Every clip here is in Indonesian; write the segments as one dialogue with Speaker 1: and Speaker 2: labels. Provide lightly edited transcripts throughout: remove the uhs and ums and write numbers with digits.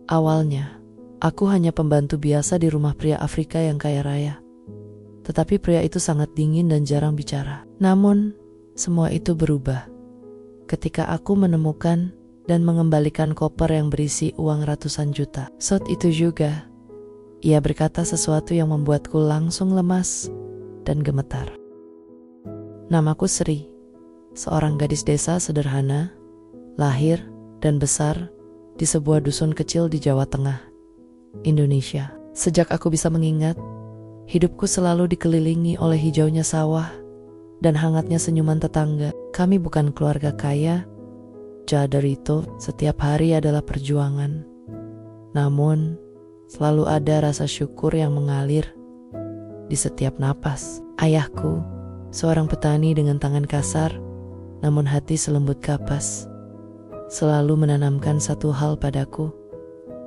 Speaker 1: Awalnya, aku hanya pembantu biasa di rumah pria Afrika yang kaya raya. Tetapi pria itu sangat dingin dan jarang bicara. Namun, semua itu berubah ketika aku menemukan dan mengembalikan koper yang berisi uang ratusan juta. Saat itu juga, ia berkata sesuatu yang membuatku langsung lemas dan gemetar. Namaku Sri, seorang gadis desa sederhana, lahir dan besar di sebuah dusun kecil di Jawa Tengah, Indonesia. Sejak aku bisa mengingat, hidupku selalu dikelilingi oleh hijaunya sawah dan hangatnya senyuman tetangga. Kami bukan keluarga kaya, dari itu setiap hari adalah perjuangan. Namun, selalu ada rasa syukur yang mengalir di setiap napas. Ayahku, seorang petani dengan tangan kasar, namun hati selembut kapas, selalu menanamkan satu hal padaku,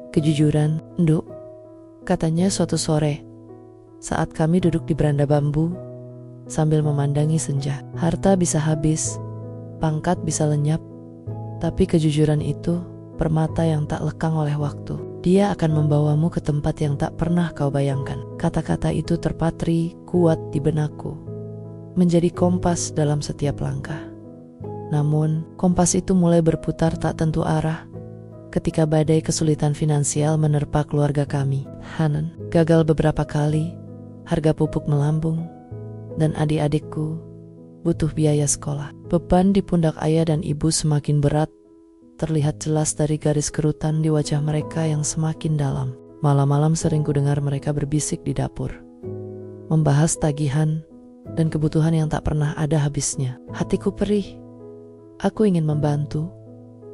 Speaker 1: kejujuran. "Nduk," katanya suatu sore, saat kami duduk di beranda bambu, sambil memandangi senja. "Harta bisa habis, pangkat bisa lenyap, tapi kejujuran itu permata yang tak lekang oleh waktu. Dia akan membawamu ke tempat yang tak pernah kau bayangkan." Kata-kata itu terpatri kuat di benakku, menjadi kompas dalam setiap langkah. Namun, kompas itu mulai berputar tak tentu arah ketika badai kesulitan finansial menerpa keluarga kami. Hanan gagal beberapa kali, harga pupuk melambung, dan adik-adikku butuh biaya sekolah. Beban di pundak ayah dan ibu semakin berat, terlihat jelas dari garis kerutan di wajah mereka yang semakin dalam. Malam-malam sering kudengar mereka berbisik di dapur, membahas tagihan dan kebutuhan yang tak pernah ada habisnya. Hatiku perih. Aku ingin membantu,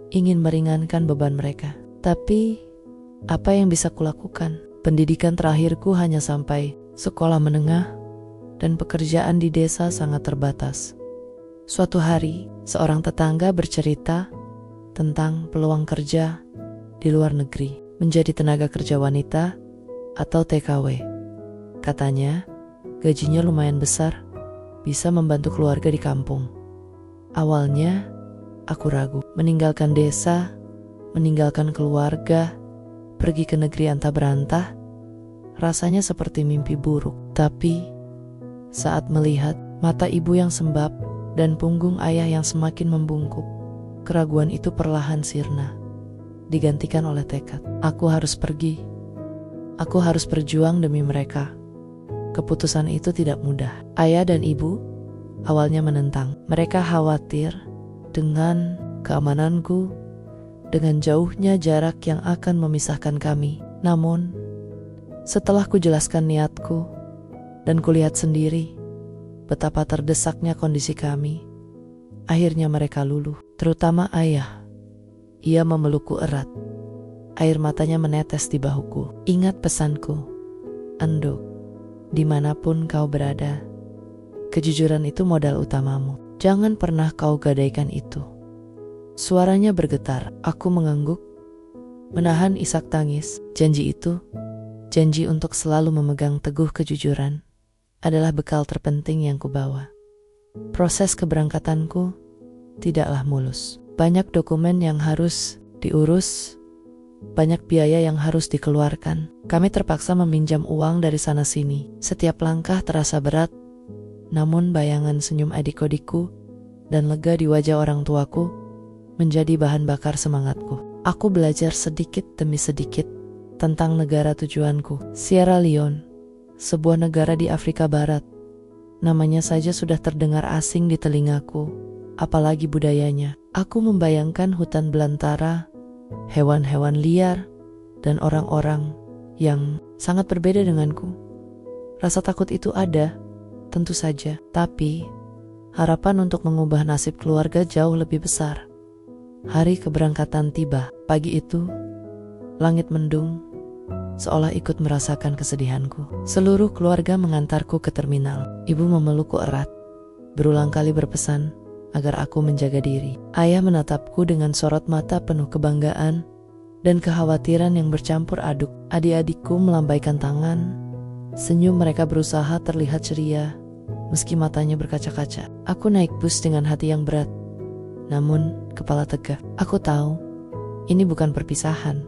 Speaker 1: ingin meringankan beban mereka. Tapi, apa yang bisa kulakukan? Pendidikan terakhirku hanya sampai sekolah menengah, dan pekerjaan di desa sangat terbatas. Suatu hari, seorang tetangga bercerita tentang peluang kerja di luar negeri, menjadi tenaga kerja wanita atau TKW. Katanya, gajinya lumayan besar, bisa membantu keluarga di kampung. Awalnya, aku ragu, meninggalkan desa, meninggalkan keluarga, pergi ke negeri antah berantah, rasanya seperti mimpi buruk. Tapi, saat melihat mata ibu yang sembab dan punggung ayah yang semakin membungkuk, keraguan itu perlahan sirna, digantikan oleh tekad. Aku harus pergi. Aku harus berjuang demi mereka. Keputusan itu tidak mudah. Ayah dan ibu awalnya menentang. Mereka khawatir dengan keamananku, dengan jauhnya jarak yang akan memisahkan kami. Namun, setelah kujelaskan niatku, dan kulihat sendiri betapa terdesaknya kondisi kami, akhirnya mereka luluh, terutama ayah. Ia memelukku erat, air matanya menetes di bahuku. "Ingat pesanku, Enduk, dimanapun kau berada, kejujuran itu modal utamamu. Jangan pernah kau gadaikan itu." Suaranya bergetar. Aku mengangguk, menahan isak tangis. Janji itu, janji untuk selalu memegang teguh kejujuran, adalah bekal terpenting yang kubawa. Proses keberangkatanku tidaklah mulus. Banyak dokumen yang harus diurus, banyak biaya yang harus dikeluarkan. Kami terpaksa meminjam uang dari sana-sini. Setiap langkah terasa berat, namun bayangan senyum adik-adikku dan lega di wajah orang tuaku menjadi bahan bakar semangatku. Aku belajar sedikit demi sedikit tentang negara tujuanku, Sierra Leone, sebuah negara di Afrika Barat. Namanya saja sudah terdengar asing di telingaku, apalagi budayanya. Aku membayangkan hutan belantara, hewan-hewan liar, dan orang-orang yang sangat berbeda denganku. Rasa takut itu ada, tentu saja, tapi harapan untuk mengubah nasib keluarga jauh lebih besar. Hari keberangkatan tiba. Pagi itu, langit mendung, seolah ikut merasakan kesedihanku. Seluruh keluarga mengantarku ke terminal. Ibu memelukku erat, berulang kali berpesan agar aku menjaga diri. Ayah menatapku dengan sorot mata penuh kebanggaan dan kekhawatiran yang bercampur aduk. Adik-adikku melambaikan tangan, senyum mereka berusaha terlihat ceria, meski matanya berkaca-kaca. Aku naik bus dengan hati yang berat, namun kepala tegak. Aku tahu, ini bukan perpisahan,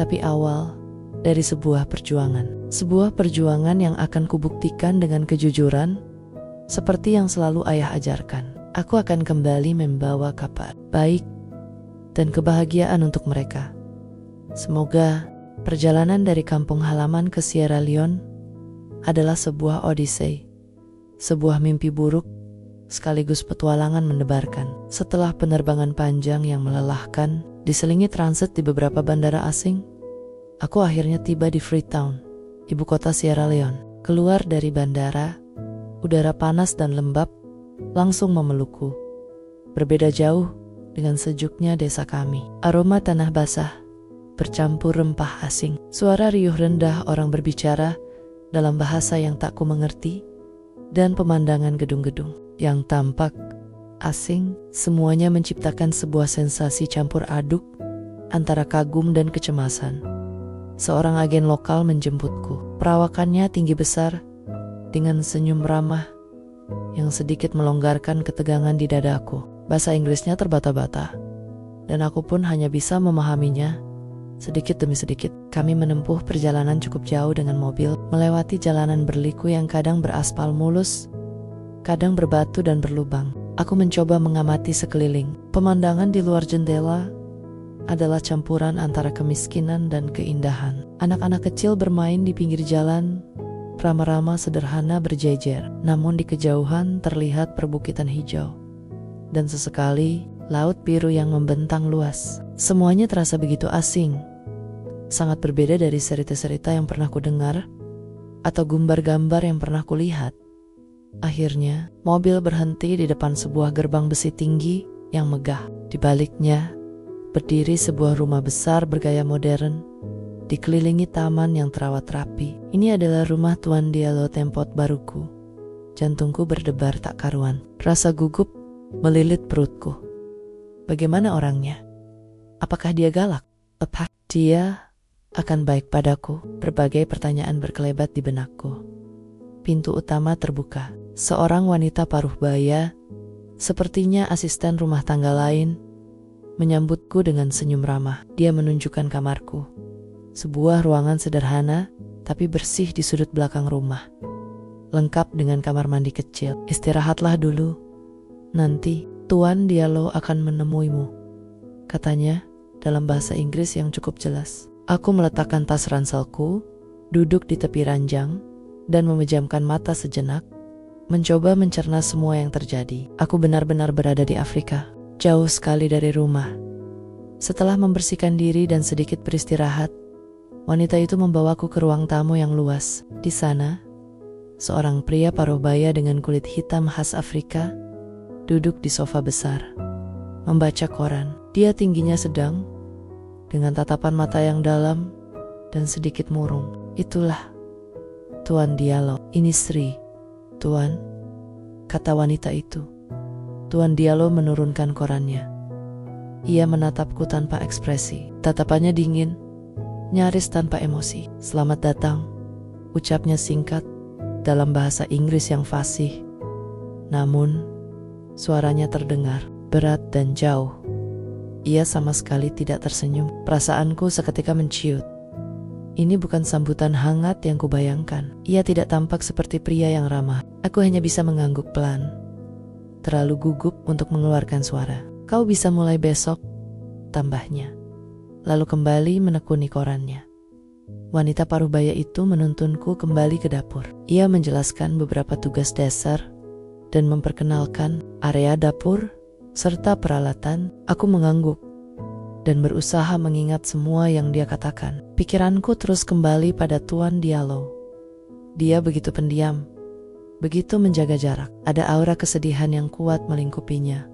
Speaker 1: tapi awal dari sebuah perjuangan. Sebuah perjuangan yang akan kubuktikan dengan kejujuran, seperti yang selalu ayah ajarkan. Aku akan kembali membawa kabar baik dan kebahagiaan untuk mereka. Semoga perjalanan dari kampung halaman ke Sierra Leone adalah sebuah odyssey, sebuah mimpi buruk sekaligus petualangan mendebarkan. Setelah penerbangan panjang yang melelahkan, diselingi transit di beberapa bandara asing, aku akhirnya tiba di Freetown, ibu kota Sierra Leone. Keluar dari bandara, udara panas dan lembab langsung memelukku. Berbeda jauh dengan sejuknya desa kami. Aroma tanah basah bercampur rempah asing. Suara riuh rendah orang berbicara dalam bahasa yang tak ku mengerti, dan pemandangan gedung-gedung yang tampak asing, semuanya menciptakan sebuah sensasi campur aduk antara kagum dan kecemasan. Seorang agen lokal menjemputku. Perawakannya tinggi besar dengan senyum ramah yang sedikit melonggarkan ketegangan di dadaku. Bahasa Inggrisnya terbata-bata, dan aku pun hanya bisa memahaminya sedikit demi sedikit. Kami menempuh perjalanan cukup jauh dengan mobil, melewati jalanan berliku yang kadang beraspal mulus, kadang berbatu dan berlubang. Aku mencoba mengamati sekeliling. Pemandangan di luar jendela adalah campuran antara kemiskinan dan keindahan. Anak-anak kecil bermain di pinggir jalan, rama-rama sederhana berjejer. Namun di kejauhan terlihat perbukitan hijau, dan sesekali laut biru yang membentang luas. Semuanya terasa begitu asing, sangat berbeda dari cerita-cerita yang pernah kudengar atau gambar-gambar yang pernah kulihat. Akhirnya, mobil berhenti di depan sebuah gerbang besi tinggi yang megah. Di baliknya, berdiri sebuah rumah besar bergaya modern, dikelilingi taman yang terawat rapi. Ini adalah rumah Tuan Diallo Tempot baruku. Jantungku berdebar tak karuan. Rasa gugup melilit perutku. Bagaimana orangnya? Apakah dia galak? Apa dia akan baik padaku? Berbagai pertanyaan berkelebat di benakku. Pintu utama terbuka. Seorang wanita paruh baya, sepertinya asisten rumah tangga lain, menyambutku dengan senyum ramah. Dia menunjukkan kamarku. Sebuah ruangan sederhana, tapi bersih di sudut belakang rumah. Lengkap dengan kamar mandi kecil. Istirahatlah dulu. Nanti Tuan Diallo akan menemuimu, katanya dalam bahasa Inggris yang cukup jelas. Aku meletakkan tas ranselku, duduk di tepi ranjang, dan memejamkan mata sejenak, mencoba mencerna semua yang terjadi. Aku benar-benar berada di Afrika, jauh sekali dari rumah. Setelah membersihkan diri dan sedikit beristirahat, wanita itu membawaku ke ruang tamu yang luas. Di sana, seorang pria paruh baya dengan kulit hitam khas Afrika duduk di sofa besar, membaca koran. Dia tingginya sedang, dengan tatapan mata yang dalam dan sedikit murung. Itulah Tuan Diallo. Ini Sri, Tuan, kata wanita itu. Tuan Diallo menurunkan korannya. Ia menatapku tanpa ekspresi. Tatapannya dingin, nyaris tanpa emosi. Selamat datang, ucapnya singkat dalam bahasa Inggris yang fasih. Namun, suaranya terdengar berat dan jauh. Ia sama sekali tidak tersenyum. Perasaanku seketika menciut. Ini bukan sambutan hangat yang kubayangkan. Ia tidak tampak seperti pria yang ramah. Aku hanya bisa mengangguk pelan, terlalu gugup untuk mengeluarkan suara. Kau bisa mulai besok, tambahnya. Lalu kembali menekuni korannya. Wanita paruh baya itu menuntunku kembali ke dapur. Ia menjelaskan beberapa tugas dasar dan memperkenalkan area dapur serta peralatan. Aku mengangguk dan berusaha mengingat semua yang dia katakan. Pikiranku terus kembali pada Tuan Diallo. Dia begitu pendiam, begitu menjaga jarak. Ada aura kesedihan yang kuat melingkupinya,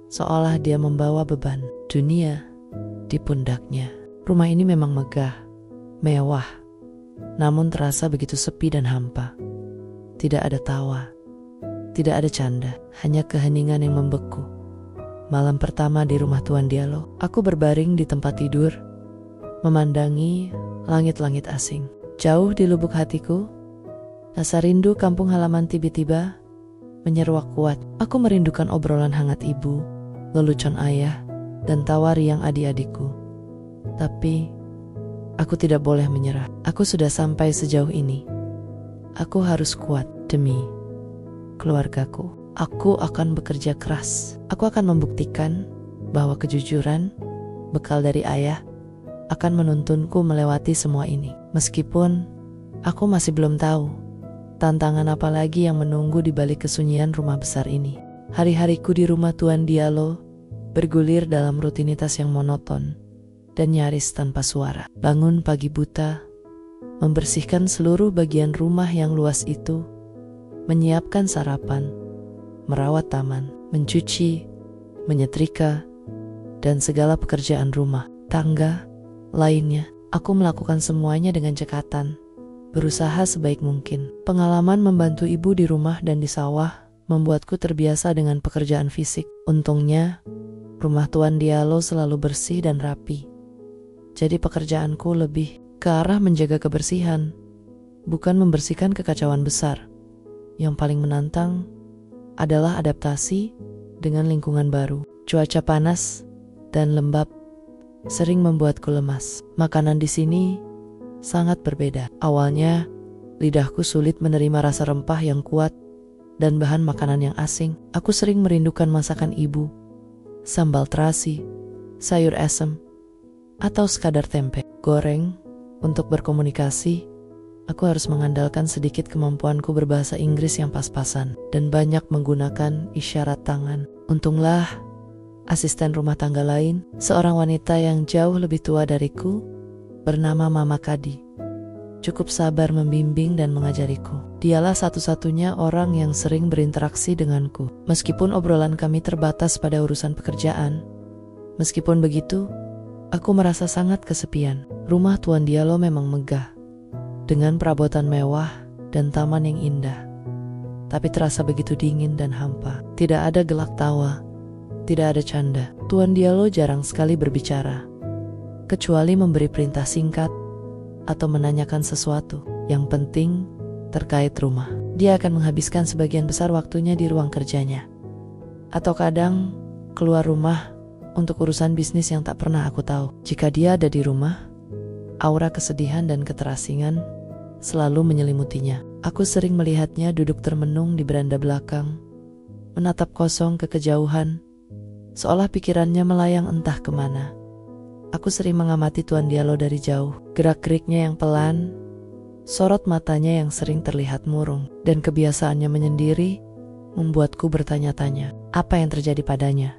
Speaker 1: seolah dia membawa beban dunia di pundaknya. Rumah ini memang megah, mewah, namun terasa begitu sepi dan hampa. Tidak ada tawa, tidak ada canda, hanya keheningan yang membeku. Malam pertama di rumah Tuan Diallo, aku berbaring di tempat tidur, memandangi langit-langit asing. Jauh di lubuk hatiku, rasa rindu kampung halaman tiba-tiba menyeruak kuat. Aku merindukan obrolan hangat ibu, lelucon ayah, dan tawa riang adik-adikku. Tapi Aku tidak boleh menyerah. Aku sudah sampai sejauh ini. Aku harus kuat demi keluargaku. Aku akan bekerja keras. Aku akan membuktikan bahwa kejujuran, bekal dari ayah, akan menuntunku melewati semua ini. Meskipun aku masih belum tahu tantangan apa lagi yang menunggu di balik kesunyian rumah besar ini. Hari-hariku di rumah Tuan Diallo bergulir dalam rutinitas yang monoton dan nyaris tanpa suara. Bangun pagi buta, membersihkan seluruh bagian rumah yang luas itu, menyiapkan sarapan, merawat taman, mencuci, menyetrika, dan segala pekerjaan rumah tangga lainnya. Aku melakukan semuanya dengan cekatan, berusaha sebaik mungkin. Pengalaman membantu ibu di rumah dan di sawah membuatku terbiasa dengan pekerjaan fisik. Untungnya, rumah Tuan Diallo selalu bersih dan rapi. Jadi pekerjaanku lebih ke arah menjaga kebersihan, bukan membersihkan kekacauan besar. Yang paling menantang adalah adaptasi dengan lingkungan baru. Cuaca panas dan lembab sering membuatku lemas. Makanan di sini sangat berbeda. Awalnya, lidahku sulit menerima rasa rempah yang kuat dan bahan makanan yang asing. Aku sering merindukan masakan ibu, sambal terasi, sayur asem, atau sekadar tempe goreng. Untuk berkomunikasi, aku harus mengandalkan sedikit kemampuanku berbahasa Inggris yang pas-pasan dan banyak menggunakan isyarat tangan. Untunglah, asisten rumah tangga lain, seorang wanita yang jauh lebih tua dariku, bernama Mama Kadi, cukup sabar membimbing dan mengajariku. Dialah satu-satunya orang yang sering berinteraksi denganku. Meskipun obrolan kami terbatas pada urusan pekerjaan, meskipun begitu, aku merasa sangat kesepian. Rumah Tuan Diallo memang megah, dengan perabotan mewah dan taman yang indah. Tapi terasa begitu dingin dan hampa. Tidak ada gelak tawa, tidak ada canda. Tuan Diallo jarang sekali berbicara, kecuali memberi perintah singkat atau menanyakan sesuatu yang penting terkait rumah. Dia akan menghabiskan sebagian besar waktunya di ruang kerjanya, atau kadang keluar rumah untuk urusan bisnis yang tak pernah aku tahu. Jika dia ada di rumah, aura kesedihan dan keterasingan selalu menyelimutinya. Aku sering melihatnya duduk termenung di beranda belakang, menatap kosong ke kejauhan, seolah pikirannya melayang entah kemana. Aku sering mengamati Tuan Diallo dari jauh. Gerak-geriknya yang pelan, sorot matanya yang sering terlihat murung, dan kebiasaannya menyendiri membuatku bertanya-tanya, apa yang terjadi padanya?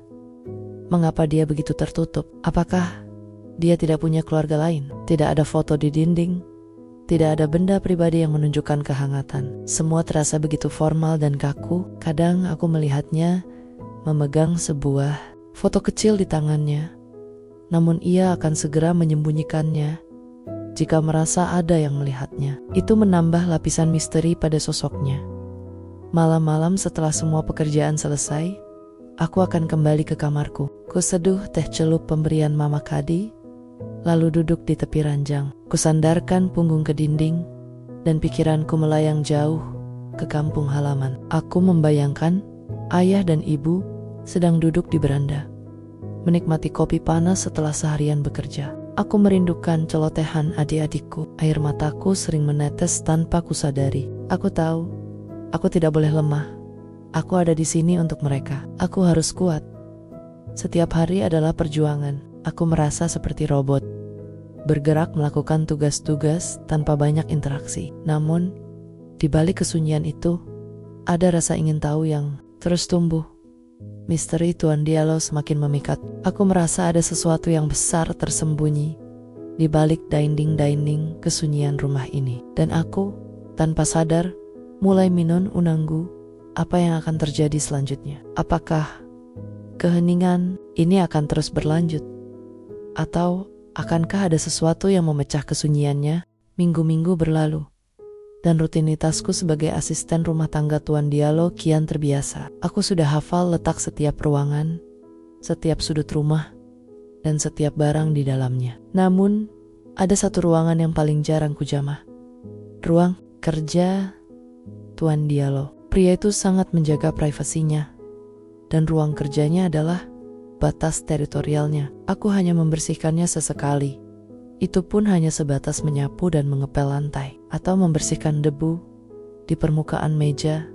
Speaker 1: Mengapa dia begitu tertutup? Apakah dia tidak punya keluarga lain? Tidak ada foto di dinding, tidak ada benda pribadi yang menunjukkan kehangatan. Semua terasa begitu formal dan kaku. Kadang aku melihatnya memegang sebuah foto kecil di tangannya, namun ia akan segera menyembunyikannya jika merasa ada yang melihatnya. Itu menambah lapisan misteri pada sosoknya. Malam-malam setelah semua pekerjaan selesai, aku akan kembali ke kamarku. Kuseduh teh celup pemberian Mama Kadi, lalu duduk di tepi ranjang. Kusandarkan punggung ke dinding, dan pikiranku melayang jauh ke kampung halaman. Aku membayangkan ayah dan ibu sedang duduk di beranda, menikmati kopi panas setelah seharian bekerja. Aku merindukan celotehan adik-adikku. Air mataku sering menetes tanpa kusadari. Aku tahu, aku tidak boleh lemah. Aku ada di sini untuk mereka. Aku harus kuat. Setiap hari adalah perjuangan. Aku merasa seperti robot, bergerak melakukan tugas-tugas tanpa banyak interaksi. Namun, di balik kesunyian itu, ada rasa ingin tahu yang terus tumbuh. Misteri Tuan Diallo semakin memikat. Aku merasa ada sesuatu yang besar tersembunyi di balik dinding-dinding kesunyian rumah ini. Dan aku, tanpa sadar, mulai minun-unanggu apa yang akan terjadi selanjutnya. Apakah keheningan ini akan terus berlanjut? Atau akankah ada sesuatu yang memecah kesunyiannya? Minggu-minggu berlalu, dan rutinitasku sebagai asisten rumah tangga Tuan Diallo kian terbiasa. Aku sudah hafal letak setiap ruangan, setiap sudut rumah, dan setiap barang di dalamnya. Namun, ada satu ruangan yang paling jarang kujamah. Ruang kerja Tuan Diallo. Pria itu sangat menjaga privasinya, dan ruang kerjanya adalah batas teritorialnya. Aku hanya membersihkannya sesekali, Itu pun hanya sebatas menyapu dan mengepel lantai atau membersihkan debu di permukaan meja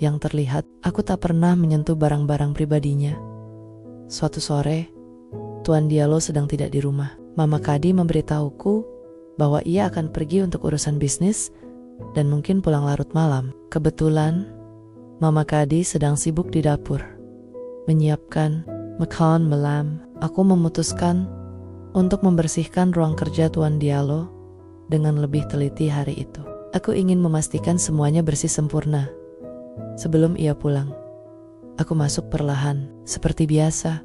Speaker 1: yang terlihat. Aku tak pernah menyentuh barang-barang pribadinya. Suatu sore, Tuan Diallo sedang tidak di rumah. Mama Kadi memberitahuku bahwa ia akan pergi untuk urusan bisnis dan mungkin pulang larut malam. Kebetulan, Mama Kadi sedang sibuk di dapur menyiapkan makan malam. Aku memutuskan untuk membersihkan ruang kerja Tuan Diallo dengan lebih teliti hari itu. Aku ingin memastikan semuanya bersih sempurna sebelum ia pulang. Aku masuk perlahan, seperti biasa,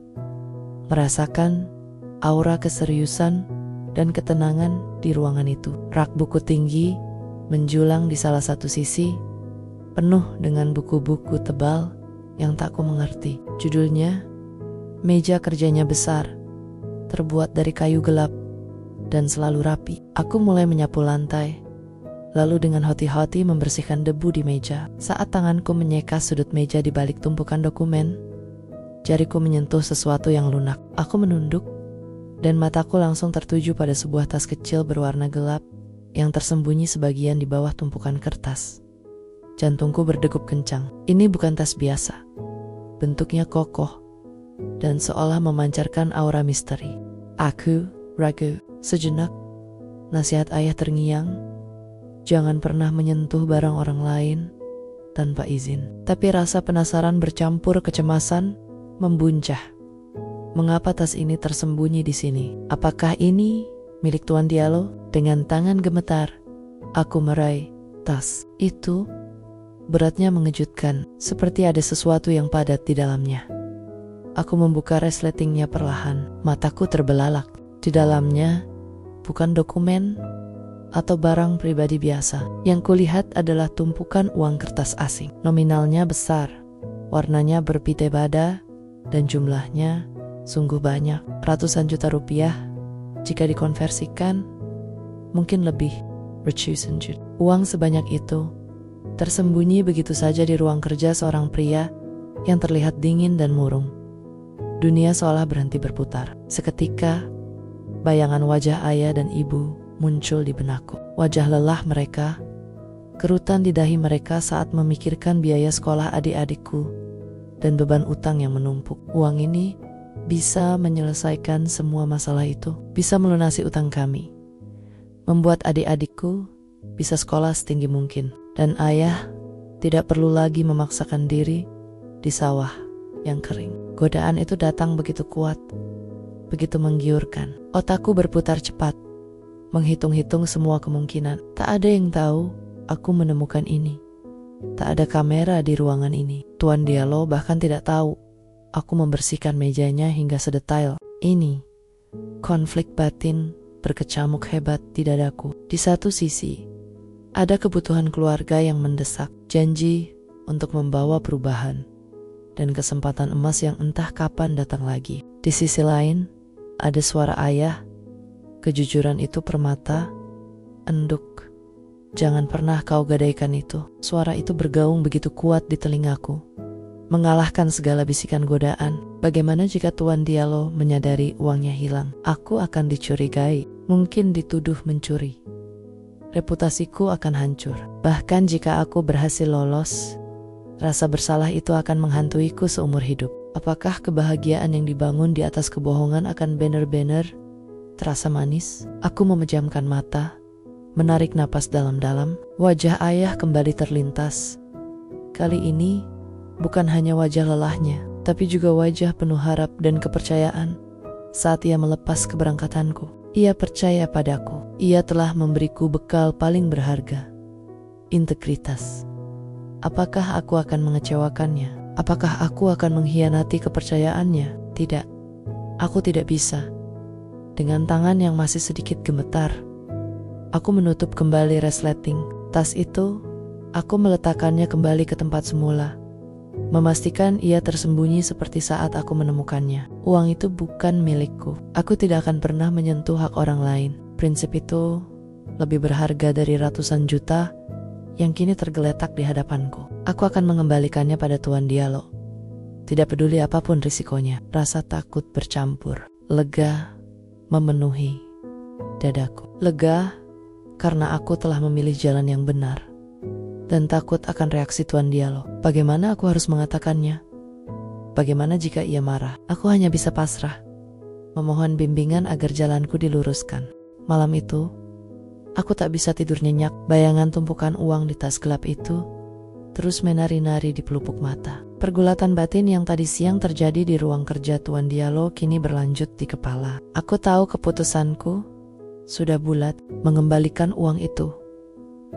Speaker 1: merasakan aura keseriusan dan ketenangan di ruangan itu. Rak buku tinggi menjulang di salah satu sisi, penuh dengan buku-buku tebal yang tak ku mengerti. Judulnya, meja kerjanya besar, terbuat dari kayu gelap dan selalu rapi. Aku mulai menyapu lantai, lalu dengan hati-hati membersihkan debu di meja. Saat tanganku menyeka sudut meja di balik tumpukan dokumen, jariku menyentuh sesuatu yang lunak. Aku menunduk, dan mataku langsung tertuju pada sebuah tas kecil berwarna gelap yang tersembunyi sebagian di bawah tumpukan kertas. Jantungku berdegup kencang. Ini bukan tas biasa. Bentuknya kokoh dan seolah memancarkan aura misteri. Aku ragu sejenak. Nasihat ayah terngiang, jangan pernah menyentuh barang orang lain tanpa izin. Tapi rasa penasaran bercampur kecemasan membuncah. Mengapa tas ini tersembunyi di sini? Apakah ini milik Tuan Diallo? Dengan tangan gemetar, aku meraih tas itu. Beratnya mengejutkan, seperti ada sesuatu yang padat di dalamnya. Aku membuka resletingnya perlahan, mataku terbelalak. Di dalamnya bukan dokumen atau barang pribadi biasa. Yang kulihat adalah tumpukan uang kertas asing. Nominalnya besar, warnanya berbeda-beda, dan jumlahnya sungguh banyak. Ratusan juta rupiah, jika dikonversikan, mungkin lebih. Ratusan juta. Uang sebanyak itu tersembunyi begitu saja di ruang kerja seorang pria yang terlihat dingin dan murung. Dunia seolah berhenti berputar. Seketika, bayangan wajah ayah dan ibu muncul di benakku. Wajah lelah mereka, kerutan di dahi mereka saat memikirkan biaya sekolah adik-adikku dan beban utang yang menumpuk. Uang ini bisa menyelesaikan semua masalah itu, bisa melunasi utang kami, membuat adik-adikku bisa sekolah setinggi mungkin, dan ayah tidak perlu lagi memaksakan diri di sawah yang kering. Godaan itu datang begitu kuat, begitu menggiurkan. Otakku berputar cepat, menghitung-hitung semua kemungkinan. Tak ada yang tahu aku menemukan ini. Tak ada kamera di ruangan ini. Tuan Diallo bahkan tidak tahu aku membersihkan mejanya hingga sedetail ini. Konflik batin berkecamuk hebat di dadaku. Di satu sisi, ada kebutuhan keluarga yang mendesak, janji untuk membawa perubahan, dan kesempatan emas yang entah kapan datang lagi. Di sisi lain, ada suara ayah. Kejujuran itu permata, enduk. Jangan pernah kau gadaikan itu. Suara itu bergaung begitu kuat di telingaku, mengalahkan segala bisikan godaan. Bagaimana jika Tuan Diallo menyadari uangnya hilang? Aku akan dicurigai, mungkin dituduh mencuri. Reputasiku akan hancur. Bahkan jika aku berhasil lolos, rasa bersalah itu akan menghantuiku seumur hidup. Apakah kebahagiaan yang dibangun di atas kebohongan akan benar-benar terasa manis? Aku memejamkan mata, menarik napas dalam-dalam. Wajah ayah kembali terlintas. Kali ini bukan hanya wajah lelahnya, tapi juga wajah penuh harap dan kepercayaan saat ia melepas keberangkatanku. Ia percaya padaku. Ia telah memberiku bekal paling berharga, integritas. Apakah aku akan mengecewakannya? Apakah aku akan mengkhianati kepercayaannya? Tidak. Aku tidak bisa. Dengan tangan yang masih sedikit gemetar, aku menutup kembali resleting. Tas itu, aku meletakkannya kembali ke tempat semula, memastikan ia tersembunyi seperti saat aku menemukannya. Uang itu bukan milikku. Aku tidak akan pernah menyentuh hak orang lain. Prinsip itu lebih berharga dari ratusan juta yang kini tergeletak di hadapanku. Aku akan mengembalikannya pada Tuan Diallo. Tidak peduli apapun risikonya. Rasa takut bercampur lega memenuhi dadaku. Lega karena aku telah memilih jalan yang benar. Dan takut akan reaksi Tuan Diallo. Bagaimana aku harus mengatakannya? Bagaimana jika ia marah? Aku hanya bisa pasrah, memohon bimbingan agar jalanku diluruskan. Malam itu, aku tak bisa tidur nyenyak. Bayangan tumpukan uang di tas gelap itu terus menari-nari di pelupuk mata. Pergulatan batin yang tadi siang terjadi di ruang kerja Tuan Diallo kini berlanjut di kepala. Aku tahu keputusanku sudah bulat mengembalikan uang itu.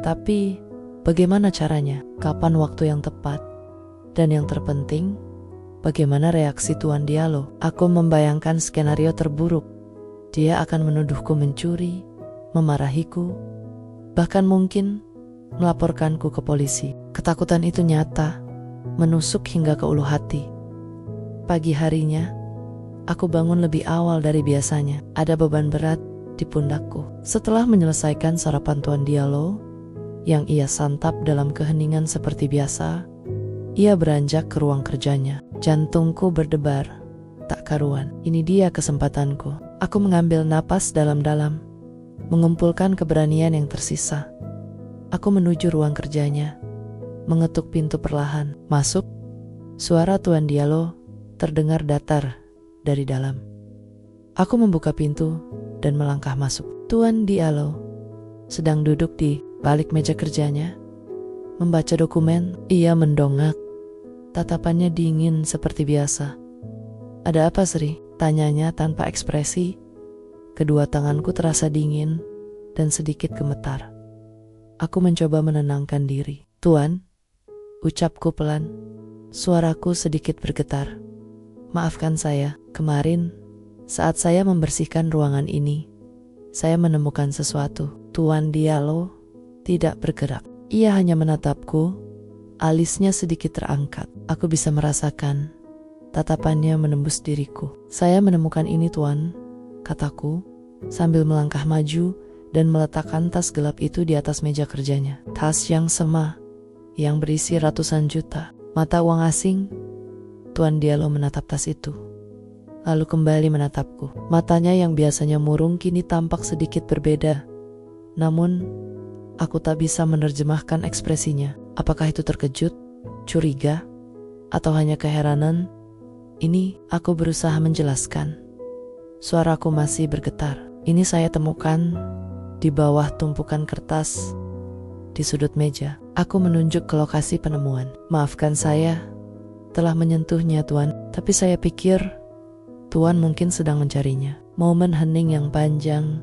Speaker 1: Tapi bagaimana caranya? Kapan waktu yang tepat? Dan yang terpenting, bagaimana reaksi Tuan Diallo? Aku membayangkan skenario terburuk. Dia akan menuduhku mencuri, memarahiku, bahkan mungkin melaporkanku ke polisi. Ketakutan itu nyata, menusuk hingga ke ulu hati. Pagi harinya, aku bangun lebih awal dari biasanya. Ada beban berat di pundakku. Setelah menyelesaikan sarapan Tuan Diallo, yang ia santap dalam keheningan seperti biasa, ia beranjak ke ruang kerjanya. Jantungku berdebar tak karuan. Ini dia kesempatanku. Aku mengambil napas dalam-dalam, mengumpulkan keberanian yang tersisa. Aku menuju ruang kerjanya, mengetuk pintu perlahan. Masuk. Suara Tuan Diallo terdengar datar dari dalam. Aku membuka pintu dan melangkah masuk. Tuan Diallo sedang duduk di balik meja kerjanya, membaca dokumen. Ia mendongak, tatapannya dingin seperti biasa. Ada apa, Sri? Tanyanya tanpa ekspresi. Kedua tanganku terasa dingin dan sedikit gemetar. Aku mencoba menenangkan diri. Tuan, ucapku pelan, suaraku sedikit bergetar. Maafkan saya, kemarin saat saya membersihkan ruangan ini, saya menemukan sesuatu. Tuan Diallo tidak bergerak. Ia hanya menatapku, alisnya sedikit terangkat. Aku bisa merasakan tatapannya menembus diriku. Saya menemukan ini, Tuan, kataku, sambil melangkah maju dan meletakkan tas gelap itu di atas meja kerjanya. Tas yang sama, yang berisi ratusan juta. Mata uang asing. Tuan Diallo menatap tas itu, lalu kembali menatapku. Matanya yang biasanya murung kini tampak sedikit berbeda. Namun, aku tak bisa menerjemahkan ekspresinya. Apakah itu terkejut, curiga, atau hanya keheranan? Ini, aku berusaha menjelaskan. Suaraku masih bergetar. Ini saya temukan di bawah tumpukan kertas di sudut meja. Aku menunjuk ke lokasi penemuan. Maafkan saya telah menyentuhnya, Tuan, tapi saya pikir Tuan mungkin sedang mencarinya. Momen hening yang panjang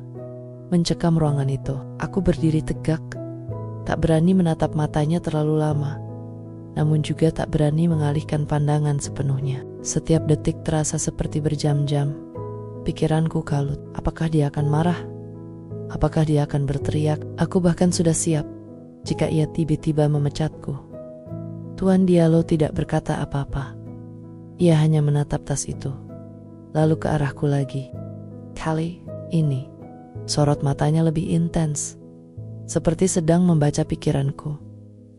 Speaker 1: mencekam ruangan itu. Aku berdiri tegak, tak berani menatap matanya terlalu lama, namun juga tak berani mengalihkan pandangan sepenuhnya. Setiap detik terasa seperti berjam-jam. Pikiranku kalut. Apakah dia akan marah? Apakah dia akan berteriak? Aku bahkan sudah siap jika ia tiba-tiba memecatku. Tuan Diallo tidak berkata apa-apa. Ia hanya menatap tas itu, lalu ke arahku lagi. Kali ini, sorot matanya lebih intens, seperti sedang membaca pikiranku.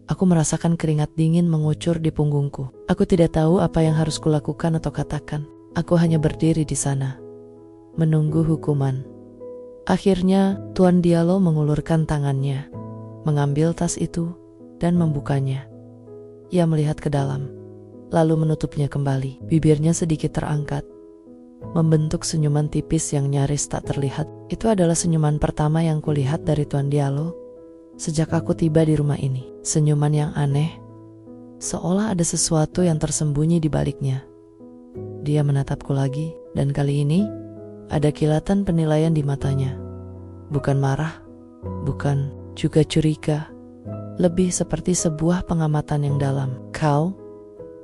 Speaker 1: Aku merasakan keringat dingin mengucur di punggungku. Aku tidak tahu apa yang harus kulakukan atau katakan. Aku hanya berdiri di sana, menunggu hukuman. Akhirnya, Tuan Diallo mengulurkan tangannya, mengambil tas itu, dan membukanya. Ia melihat ke dalam, lalu menutupnya kembali. Bibirnya sedikit terangkat, membentuk senyuman tipis yang nyaris tak terlihat. Itu adalah senyuman pertama yang kulihat dari Tuan Diallo sejak aku tiba di rumah ini. Senyuman yang aneh, seolah ada sesuatu yang tersembunyi di baliknya. Dia menatapku lagi, dan kali ini ada kilatan penilaian di matanya. Bukan marah, bukan juga curiga, lebih seperti sebuah pengamatan yang dalam. Kau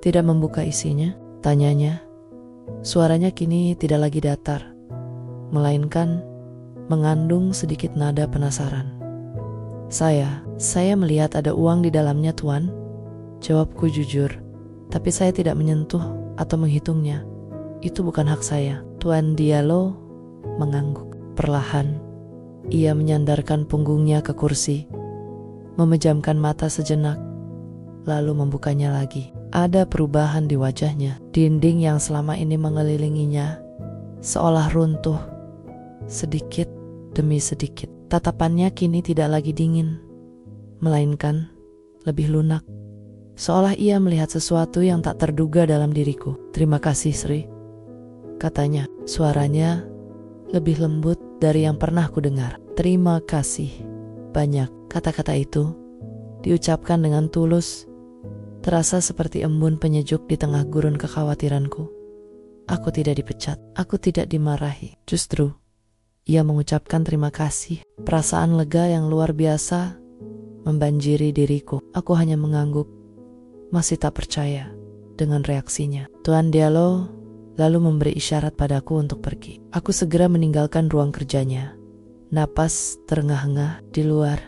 Speaker 1: tidak membuka isinya? Tanyanya. Suaranya kini tidak lagi datar, melainkan mengandung sedikit nada penasaran. Saya melihat ada uang di dalamnya, Tuan. Jawabku jujur, tapi saya tidak menyentuh atau menghitungnya. Itu bukan hak saya. Tuan Diallo mengangguk. Perlahan, ia menyandarkan punggungnya ke kursi, memejamkan mata sejenak, lalu membukanya lagi. Ada perubahan di wajahnya. Dinding yang selama ini mengelilinginya seolah runtuh, sedikit demi sedikit. Tatapannya kini tidak lagi dingin, melainkan lebih lunak. Seolah ia melihat sesuatu yang tak terduga dalam diriku. "Terima kasih, Sri," katanya. Suaranya lebih lembut dari yang pernah ku dengar. "Terima kasih banyak." Kata-kata itu diucapkan dengan tulus, terasa seperti embun penyejuk di tengah gurun kekhawatiranku. Aku tidak dipecat, aku tidak dimarahi. Justru ia mengucapkan terima kasih. Perasaan lega yang luar biasa membanjiri diriku. Aku hanya mengangguk, masih tak percaya dengan reaksinya. Tuan Diallo lalu memberi isyarat padaku untuk pergi. Aku segera meninggalkan ruang kerjanya. Napas terengah-engah di luar.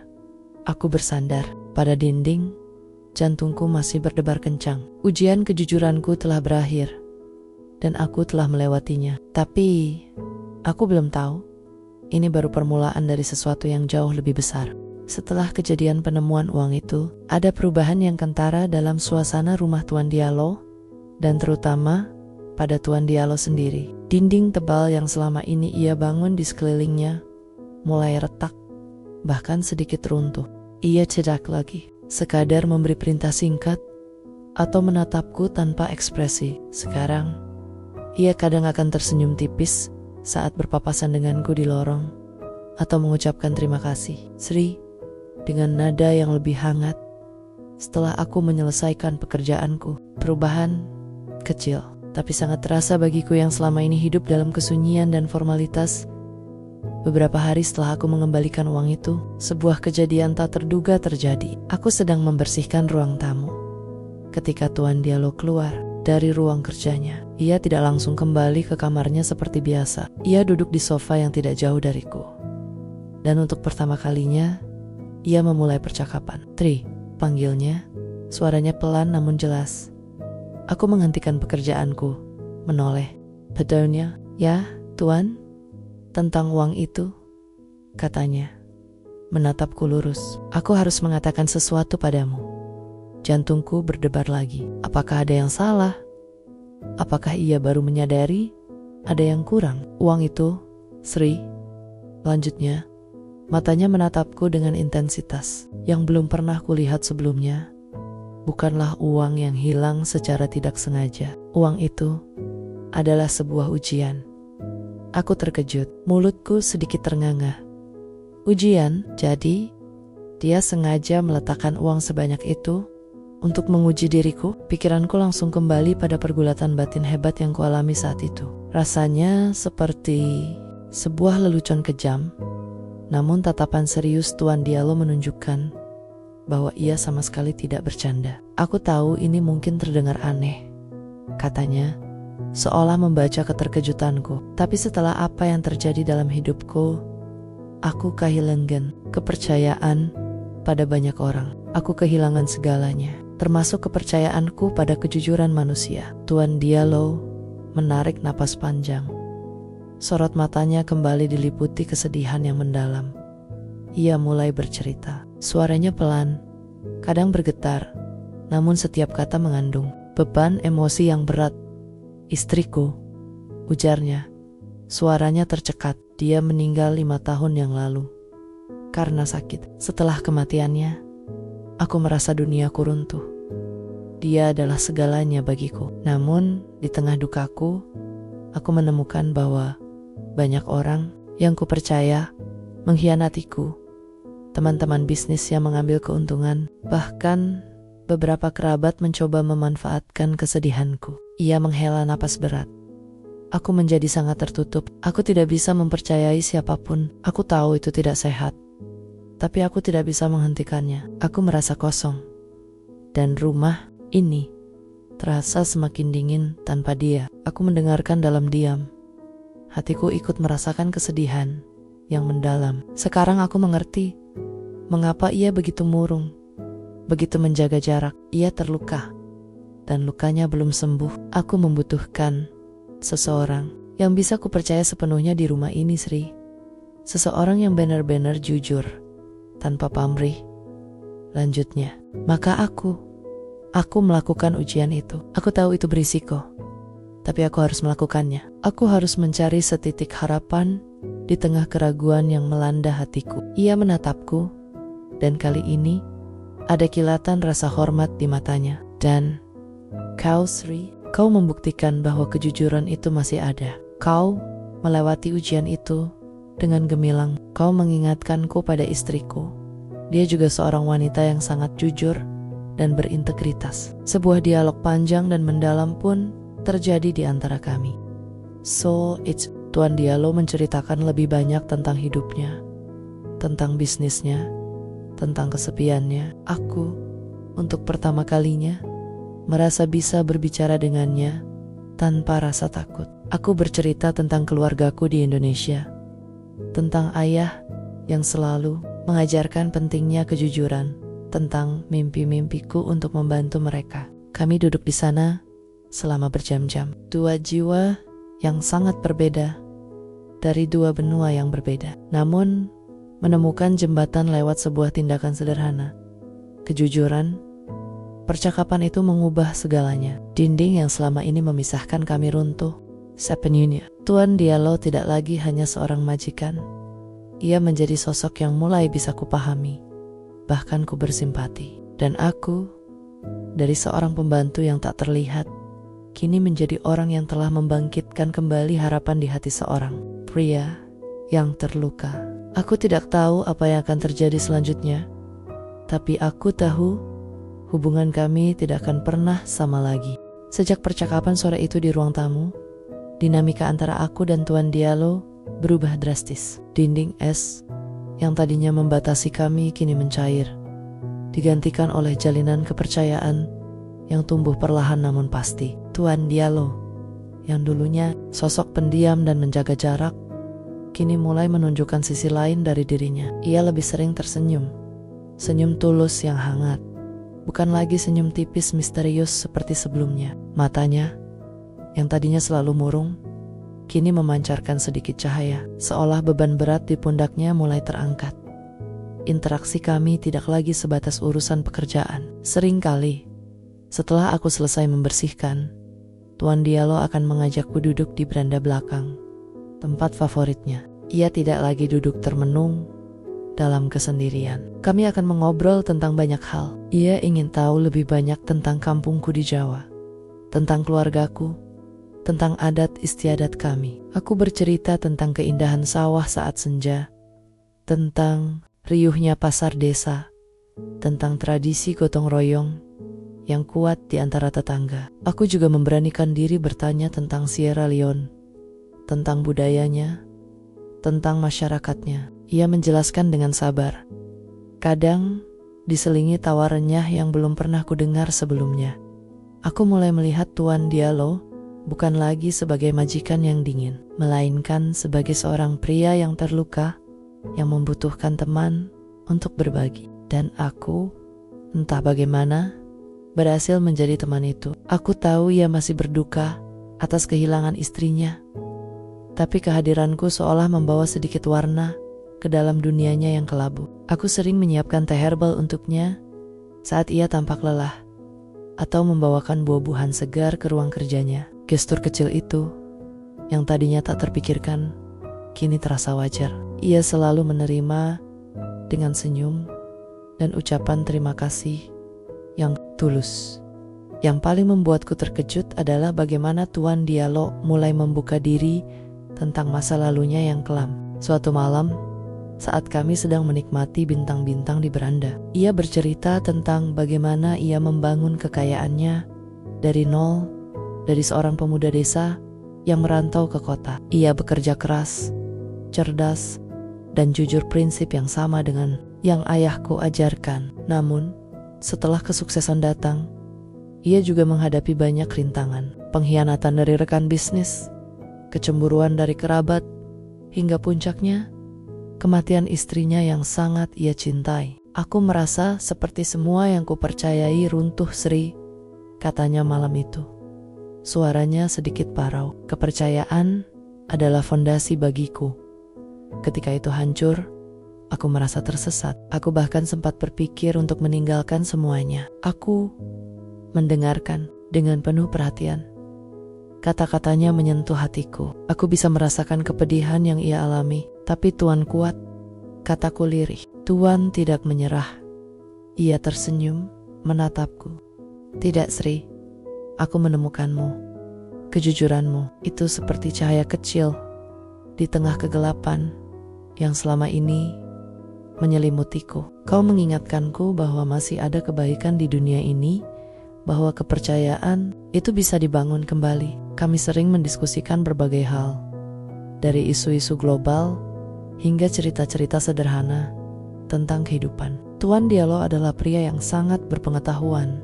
Speaker 1: Aku bersandar pada dinding, jantungku masih berdebar kencang. Ujian kejujuranku telah berakhir, dan aku telah melewatinya. Tapi aku belum tahu, ini baru permulaan dari sesuatu yang jauh lebih besar. Setelah kejadian penemuan uang itu, ada perubahan yang kentara dalam suasana rumah Tuan Diallo, dan terutama pada Tuan Diallo sendiri. Dinding tebal yang selama ini ia bangun di sekelilingnya mulai retak, bahkan sedikit runtuh. Ia cedak lagi, sekadar memberi perintah singkat atau menatapku tanpa ekspresi. Sekarang, ia kadang akan tersenyum tipis saat berpapasan denganku di lorong, atau mengucapkan terima kasih, "Sri," dengan nada yang lebih hangat. Setelah aku menyelesaikan pekerjaanku, perubahan kecil tapi sangat terasa bagiku yang selama ini hidup dalam kesunyian dan formalitas. Beberapa hari setelah aku mengembalikan uang itu, sebuah kejadian tak terduga terjadi. Aku sedang membersihkan ruang tamu ketika Tuan Diallo keluar dari ruang kerjanya. Ia tidak langsung kembali ke kamarnya seperti biasa. Ia duduk di sofa yang tidak jauh dariku, dan untuk pertama kalinya ia memulai percakapan. "Tri," panggilnya. Suaranya pelan namun jelas. Aku menghentikan pekerjaanku, menoleh. "Betulnya, ya, Tuan, tentang uang itu," katanya. Menatapku lurus. "Aku harus mengatakan sesuatu padamu." Jantungku berdebar lagi. Apakah ada yang salah? Apakah ia baru menyadari ada yang kurang? "Uang itu, Sri," lanjutnya. Matanya menatapku dengan intensitas yang belum pernah kulihat sebelumnya. "Bukanlah uang yang hilang secara tidak sengaja. Uang itu adalah sebuah ujian." Aku terkejut, mulutku sedikit ternganga. "Ujian? Jadi dia sengaja meletakkan uang sebanyak itu untuk menguji diriku?" Pikiranku langsung kembali pada pergulatan batin hebat yang kualami saat itu. Rasanya seperti sebuah lelucon kejam, namun tatapan serius Tuan Diallo menunjukkan bahwa ia sama sekali tidak bercanda. "Aku tahu ini mungkin terdengar aneh," katanya, seolah membaca keterkejutanku. "Tapi setelah apa yang terjadi dalam hidupku, aku kehilangan kepercayaan pada banyak orang. Aku kehilangan segalanya, termasuk kepercayaanku pada kejujuran manusia." Tuan Diallo menarik napas panjang. Sorot matanya kembali diliputi kesedihan yang mendalam. Ia mulai bercerita. Suaranya pelan, kadang bergetar, namun setiap kata mengandung beban emosi yang berat. "Istriku," ujarnya. Suaranya tercekat. "Dia meninggal 5 tahun yang lalu karena sakit. Setelah kematiannya, aku merasa duniaku runtuh. Dia adalah segalanya bagiku. Namun, di tengah dukaku, aku menemukan bahwa banyak orang yang kupercaya mengkhianatiku. Teman-teman bisnis yang mengambil keuntungan, bahkan beberapa kerabat mencoba memanfaatkan kesedihanku." Ia menghela napas berat. "Aku menjadi sangat tertutup. Aku tidak bisa mempercayai siapapun. Aku tahu itu tidak sehat, tapi aku tidak bisa menghentikannya. Aku merasa kosong, dan rumah ini terasa semakin dingin tanpa dia." Aku mendengarkan dalam diam. Hatiku ikut merasakan kesedihan yang mendalam. Sekarang aku mengerti mengapa ia begitu murung, begitu menjaga jarak. Ia terluka, dan lukanya belum sembuh. Aku membutuhkan seseorang yang bisa kupercaya sepenuhnya di rumah ini, Sri. Seseorang yang benar-benar jujur, tanpa pamrih. Lanjutnya, "Maka aku melakukan ujian itu. Aku tahu itu berisiko, tapi aku harus melakukannya. Aku harus mencari setitik harapan di tengah keraguan yang melanda hatiku. Ia menatapku, dan kali ini ada kilatan rasa hormat di matanya. Dan kau, Sri, kau membuktikan bahwa kejujuran itu masih ada. Kau melewati ujian itu dengan gemilang. Kau mengingatkanku pada istriku. Dia juga seorang wanita yang sangat jujur dan berintegritas. Sebuah dialog panjang dan mendalam pun terjadi di antara kami. So, Tuan Diallo menceritakan lebih banyak tentang hidupnya, tentang bisnisnya, tentang kesepiannya. Aku, untuk pertama kalinya, merasa bisa berbicara dengannya tanpa rasa takut. Aku bercerita tentang keluargaku di Indonesia, tentang ayah yang selalu mengajarkan pentingnya kejujuran, tentang mimpi-mimpiku untuk membantu mereka. Kami duduk di sana selama berjam-jam. Dua jiwa yang sangat berbeda dari dua benua yang berbeda. Namun, menemukan jembatan lewat sebuah tindakan sederhana. Kejujuran, percakapan itu mengubah segalanya. Dinding yang selama ini memisahkan kami runtuh. Sepenuhnya. Tuan Diallo tidak lagi hanya seorang majikan. Ia menjadi sosok yang mulai bisa kupahami. Bahkan ku bersimpati. Dan aku, dari seorang pembantu yang tak terlihat, kini menjadi orang yang telah membangkitkan kembali harapan di hati seorang pria yang terluka. Aku tidak tahu apa yang akan terjadi selanjutnya, tapi aku tahu hubungan kami tidak akan pernah sama lagi. Sejak percakapan sore itu di ruang tamu, dinamika antara aku dan Tuan Diallo berubah drastis. Dinding es yang tadinya membatasi kami kini mencair, digantikan oleh jalinan kepercayaan yang tumbuh perlahan namun pasti. Tuan Diallo, yang dulunya sosok pendiam dan menjaga jarak, kini mulai menunjukkan sisi lain dari dirinya. Ia lebih sering tersenyum, senyum tulus yang hangat, bukan lagi senyum tipis misterius seperti sebelumnya. Matanya, yang tadinya selalu murung, kini memancarkan sedikit cahaya, seolah beban berat di pundaknya mulai terangkat. Interaksi kami tidak lagi sebatas urusan pekerjaan. Seringkali, setelah aku selesai membersihkan, Tuan Diallo akan mengajakku duduk di beranda belakang, tempat favoritnya. Ia tidak lagi duduk termenung dalam kesendirian. Kami akan mengobrol tentang banyak hal. Ia ingin tahu lebih banyak tentang kampungku di Jawa, tentang keluargaku, tentang adat istiadat kami. Aku bercerita tentang keindahan sawah saat senja, tentang riuhnya pasar desa, tentang tradisi gotong royong yang kuat di antara tetangga. Aku juga memberanikan diri bertanya tentang Sierra Leone, tentang budayanya, tentang masyarakatnya. Ia menjelaskan dengan sabar, kadang diselingi tawa renyah yang belum pernah kudengar sebelumnya. Aku mulai melihat Tuan Diallo bukan lagi sebagai majikan yang dingin, melainkan sebagai seorang pria yang terluka, yang membutuhkan teman untuk berbagi. Dan aku, entah bagaimana, berhasil menjadi teman itu. Aku tahu ia masih berduka atas kehilangan istrinya, tapi kehadiranku seolah membawa sedikit warna ke dalam dunianya yang kelabu. Aku sering menyiapkan teh herbal untuknya saat ia tampak lelah, atau membawakan buah-buahan segar ke ruang kerjanya. Gestur kecil itu, yang tadinya tak terpikirkan, kini terasa wajar. Ia selalu menerima dengan senyum dan ucapan terima kasih yang tulus. Yang paling membuatku terkejut adalah bagaimana Tuan Diallo mulai membuka diri tentang masa lalunya yang kelam. Suatu malam, saat kami sedang menikmati bintang-bintang di beranda, ia bercerita tentang bagaimana ia membangun kekayaannya dari nol, dari seorang pemuda desa yang merantau ke kota. Ia bekerja keras, cerdas, dan jujur, prinsip yang sama dengan yang ayahku ajarkan. Namun, setelah kesuksesan datang, ia juga menghadapi banyak rintangan. Pengkhianatan dari rekan bisnis, kecemburuan dari kerabat, hingga puncaknya, kematian istrinya yang sangat ia cintai. Aku merasa seperti semua yang kupercayai runtuh, Sri, katanya malam itu. Suaranya sedikit parau. Kepercayaan adalah fondasi bagiku. Ketika itu hancur, aku merasa tersesat. Aku bahkan sempat berpikir untuk meninggalkan semuanya. Aku mendengarkan dengan penuh perhatian. Kata-katanya menyentuh hatiku. Aku bisa merasakan kepedihan yang ia alami. Tapi Tuan kuat, kataku lirih. Tuan tidak menyerah. Ia tersenyum, menatapku. Tidak, Sri. Aku menemukanmu. Kejujuranmu itu seperti cahaya kecil di tengah kegelapan yang selama ini menyelimutiku. Kau mengingatkanku bahwa masih ada kebaikan di dunia ini, bahwa kepercayaan itu bisa dibangun kembali. Kami sering mendiskusikan berbagai hal, dari isu-isu global hingga cerita-cerita sederhana tentang kehidupan. Tuan Diallo adalah pria yang sangat berpengetahuan,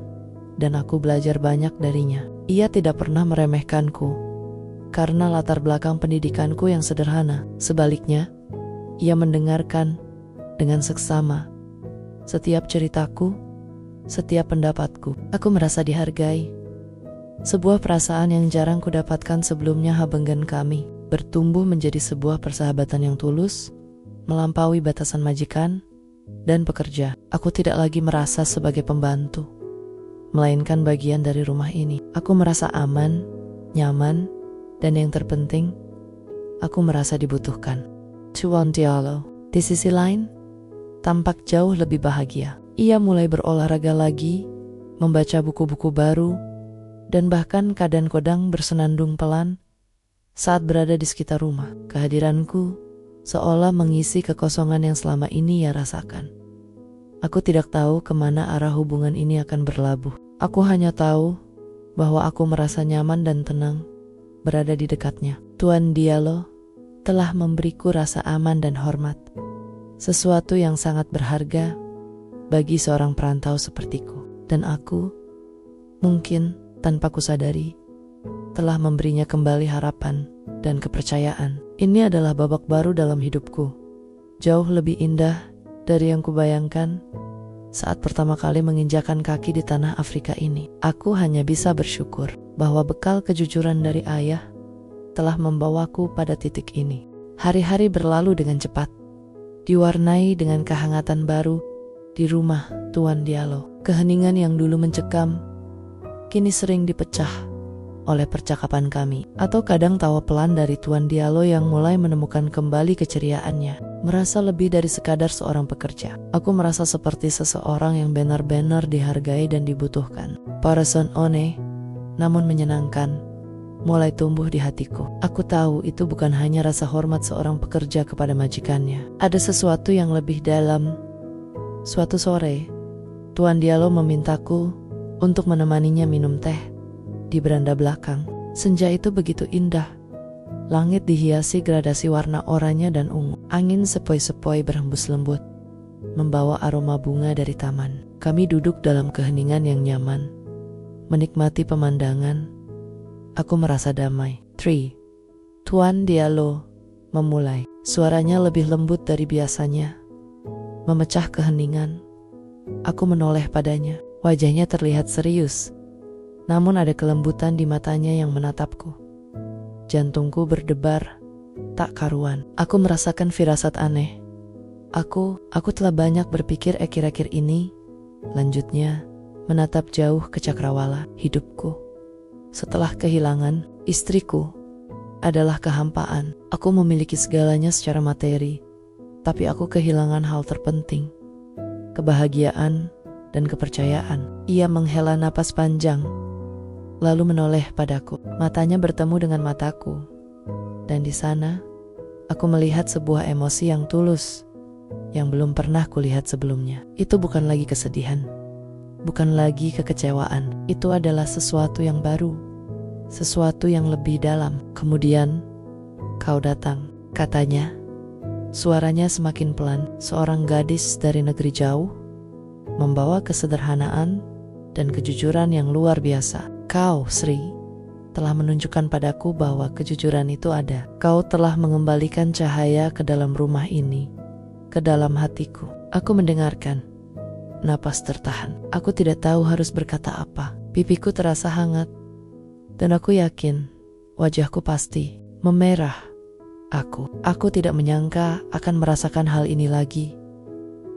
Speaker 1: dan aku belajar banyak darinya. Ia tidak pernah meremehkanku karena latar belakang pendidikanku yang sederhana. Sebaliknya, ia mendengarkan dengan seksama setiap ceritaku, setiap pendapatku. Aku merasa dihargai. Sebuah perasaan yang jarang kudapatkan sebelumnya. Hubungan kami bertumbuh menjadi sebuah persahabatan yang tulus, melampaui batasan majikan dan pekerja. Aku tidak lagi merasa sebagai pembantu, melainkan bagian dari rumah ini. Aku merasa aman, nyaman, dan yang terpenting, aku merasa dibutuhkan. Tuan Diallo, di sisi lain, tampak jauh lebih bahagia. Ia mulai berolahraga lagi, membaca buku-buku baru, dan bahkan kadang-kadang bersenandung pelan saat berada di sekitar rumah. Kehadiranku seolah mengisi kekosongan yang selama ini ia rasakan. Aku tidak tahu kemana arah hubungan ini akan berlabuh. Aku hanya tahu bahwa aku merasa nyaman dan tenang berada di dekatnya. Tuan Diallo telah memberiku rasa aman dan hormat, sesuatu yang sangat berharga bagi seorang perantau sepertiku. Dan aku, mungkin tanpa kusadari, telah memberinya kembali harapan dan kepercayaan. Ini adalah babak baru dalam hidupku, jauh lebih indah dari yang kubayangkan. Saat pertama kali menginjakan kaki di tanah Afrika ini, aku hanya bisa bersyukur bahwa bekal kejujuran dari ayah telah membawaku pada titik ini. Hari-hari berlalu dengan cepat, diwarnai dengan kehangatan baru di rumah Tuan Diallo. Keheningan yang dulu mencekam kini sering dipecah oleh percakapan kami, atau kadang tawa pelan dari Tuan Diallo yang mulai menemukan kembali keceriaannya. Merasa lebih dari sekadar seorang pekerja. Aku merasa seperti seseorang yang benar-benar dihargai dan dibutuhkan. Perasaan aneh, namun menyenangkan, mulai tumbuh di hatiku. Aku tahu itu bukan hanya rasa hormat seorang pekerja kepada majikannya. Ada sesuatu yang lebih dalam. Suatu sore, Tuan Diallo memintaku untuk menemaninya minum teh di beranda belakang. Senja itu begitu indah. Langit dihiasi gradasi warna oranye dan ungu. Angin sepoi-sepoi berhembus lembut, membawa aroma bunga dari taman. Kami duduk dalam keheningan yang nyaman, menikmati pemandangan. Aku merasa damai. 3. Tuan Diallo memulai. Suaranya lebih lembut dari biasanya, memecah keheningan. Aku menoleh padanya. Wajahnya terlihat serius, namun ada kelembutan di matanya yang menatapku. Jantungku berdebar tak karuan. Aku merasakan firasat aneh. Aku telah banyak berpikir akhir-akhir ini. Lanjutnya, menatap jauh ke cakrawala. Hidupku setelah kehilangan istriku adalah kehampaan. Aku memiliki segalanya secara materi, tapi aku kehilangan hal terpenting, kebahagiaan dan kepercayaan. Ia menghela napas panjang, lalu menoleh padaku. Matanya bertemu dengan mataku, dan di sana aku melihat sebuah emosi yang tulus yang belum pernah kulihat sebelumnya. Itu bukan lagi kesedihan, bukan lagi kekecewaan. Itu adalah sesuatu yang baru, sesuatu yang lebih dalam. Kemudian kau datang, katanya. Suaranya semakin pelan. Seorang gadis dari negeri jauh, membawa kesederhanaan dan kejujuran yang luar biasa. Kau, Sri, telah menunjukkan padaku bahwa kejujuran itu ada. Kau telah mengembalikan cahaya ke dalam rumah ini, ke dalam hatiku. Aku mendengarkan, napas tertahan. Aku tidak tahu harus berkata apa. Pipiku terasa hangat, dan aku yakin wajahku pasti memerah. Aku tidak menyangka akan merasakan hal ini lagi.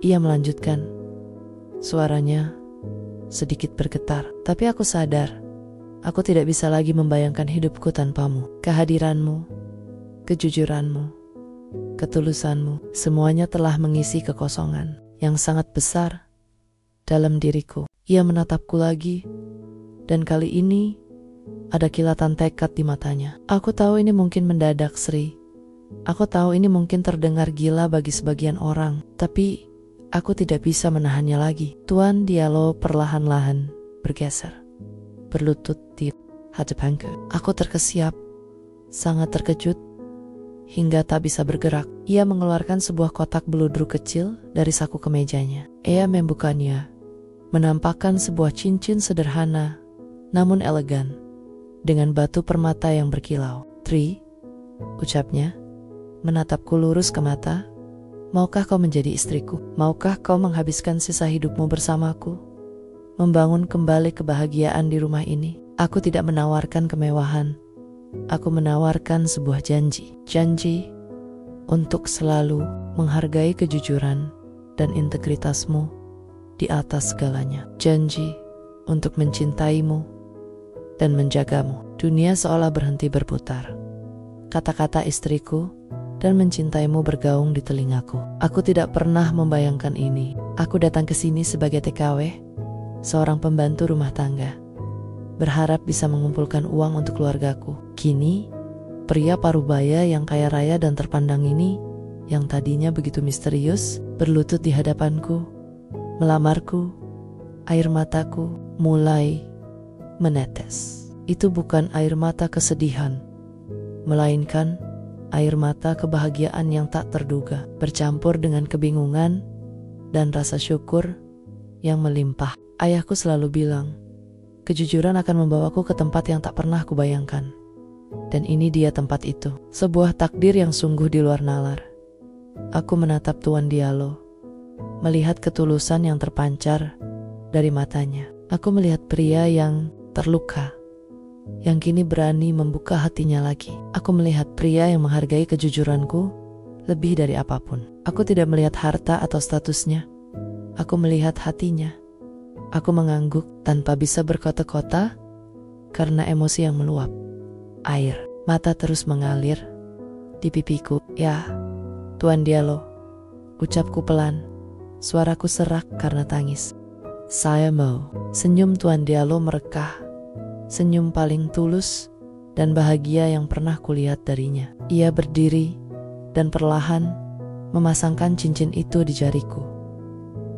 Speaker 1: Ia melanjutkan, suaranya sedikit bergetar. Tapi aku sadar, aku tidak bisa lagi membayangkan hidupku tanpamu. Kehadiranmu, kejujuranmu, ketulusanmu, semuanya telah mengisi kekosongan yang sangat besar dalam diriku. Ia menatapku lagi, dan kali ini ada kilatan tekad di matanya. Aku tahu ini mungkin mendadak, Sri. Aku tahu ini mungkin terdengar gila bagi sebagian orang, tapi aku tidak bisa menahannya lagi. Tuan Diallo perlahan-lahan bergeser, berlutut di hadapanku. Aku terkesiap, sangat terkejut, hingga tak bisa bergerak. Ia mengeluarkan sebuah kotak beludru kecil dari saku kemejanya. Ia membukanya, menampakkan sebuah cincin sederhana, namun elegan, dengan batu permata yang berkilau. Tri, ucapnya, menatapku lurus ke mata. Maukah kau menjadi istriku? Maukah kau menghabiskan sisa hidupmu bersamaku? Membangun kembali kebahagiaan di rumah ini? Aku tidak menawarkan kemewahan. Aku menawarkan sebuah janji. Janji untuk selalu menghargai kejujuran dan integritasmu di atas segalanya. Janji untuk mencintaimu dan menjagamu. Dunia seolah berhenti berputar. Kata-kata istriku dan mencintaimu bergaung di telingaku. Aku tidak pernah membayangkan ini. Aku datang ke sini sebagai TKW, seorang pembantu rumah tangga, berharap bisa mengumpulkan uang untuk keluargaku. Kini, pria parubaya yang kaya raya dan terpandang ini, yang tadinya begitu misterius, berlutut di hadapanku, melamarku. Air mataku mulai menetes. Itu bukan air mata kesedihan, melainkan air mata kebahagiaan yang tak terduga, bercampur dengan kebingungan dan rasa syukur yang melimpah. Ayahku selalu bilang, kejujuran akan membawaku ke tempat yang tak pernah kubayangkan. Dan ini dia tempat itu. Sebuah takdir yang sungguh di luar nalar. Aku menatap Tuan Diallo, melihat ketulusan yang terpancar dari matanya. Aku melihat pria yang terluka, yang kini berani membuka hatinya lagi. Aku melihat pria yang menghargai kejujuranku lebih dari apapun. Aku tidak melihat harta atau statusnya. Aku melihat hatinya. Aku mengangguk tanpa bisa berkata-kata karena emosi yang meluap. Air mata terus mengalir di pipiku. Ya, Tuan Diallo, ucapku pelan. Suaraku serak karena tangis. Saya mau. Senyum Tuan Diallo merekah. Senyum paling tulus dan bahagia yang pernah kulihat darinya. Ia berdiri dan perlahan memasangkan cincin itu di jariku.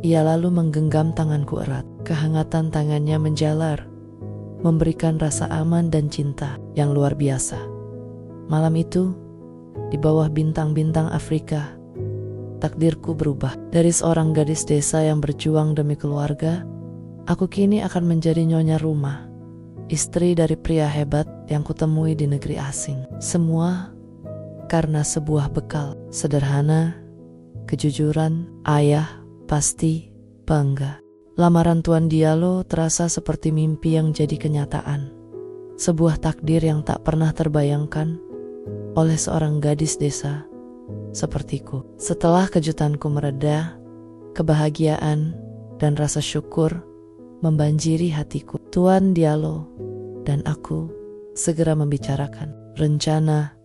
Speaker 1: Ia lalu menggenggam tanganku erat. Kehangatan tangannya menjalar, memberikan rasa aman dan cinta yang luar biasa. Malam itu, di bawah bintang-bintang Afrika, takdirku berubah. Dari seorang gadis desa yang berjuang demi keluarga, aku kini akan menjadi nyonya rumah, istri dari pria hebat yang kutemui di negeri asing. Semua karena sebuah bekal sederhana, kejujuran. Ayah pasti bangga. Lamaran Tuan Diallo terasa seperti mimpi yang jadi kenyataan. Sebuah takdir yang tak pernah terbayangkan oleh seorang gadis desa sepertiku. Setelah kejutanku mereda, kebahagiaan dan rasa syukur membanjiri hatiku. Tuan Diallo dan aku segera membicarakan rencana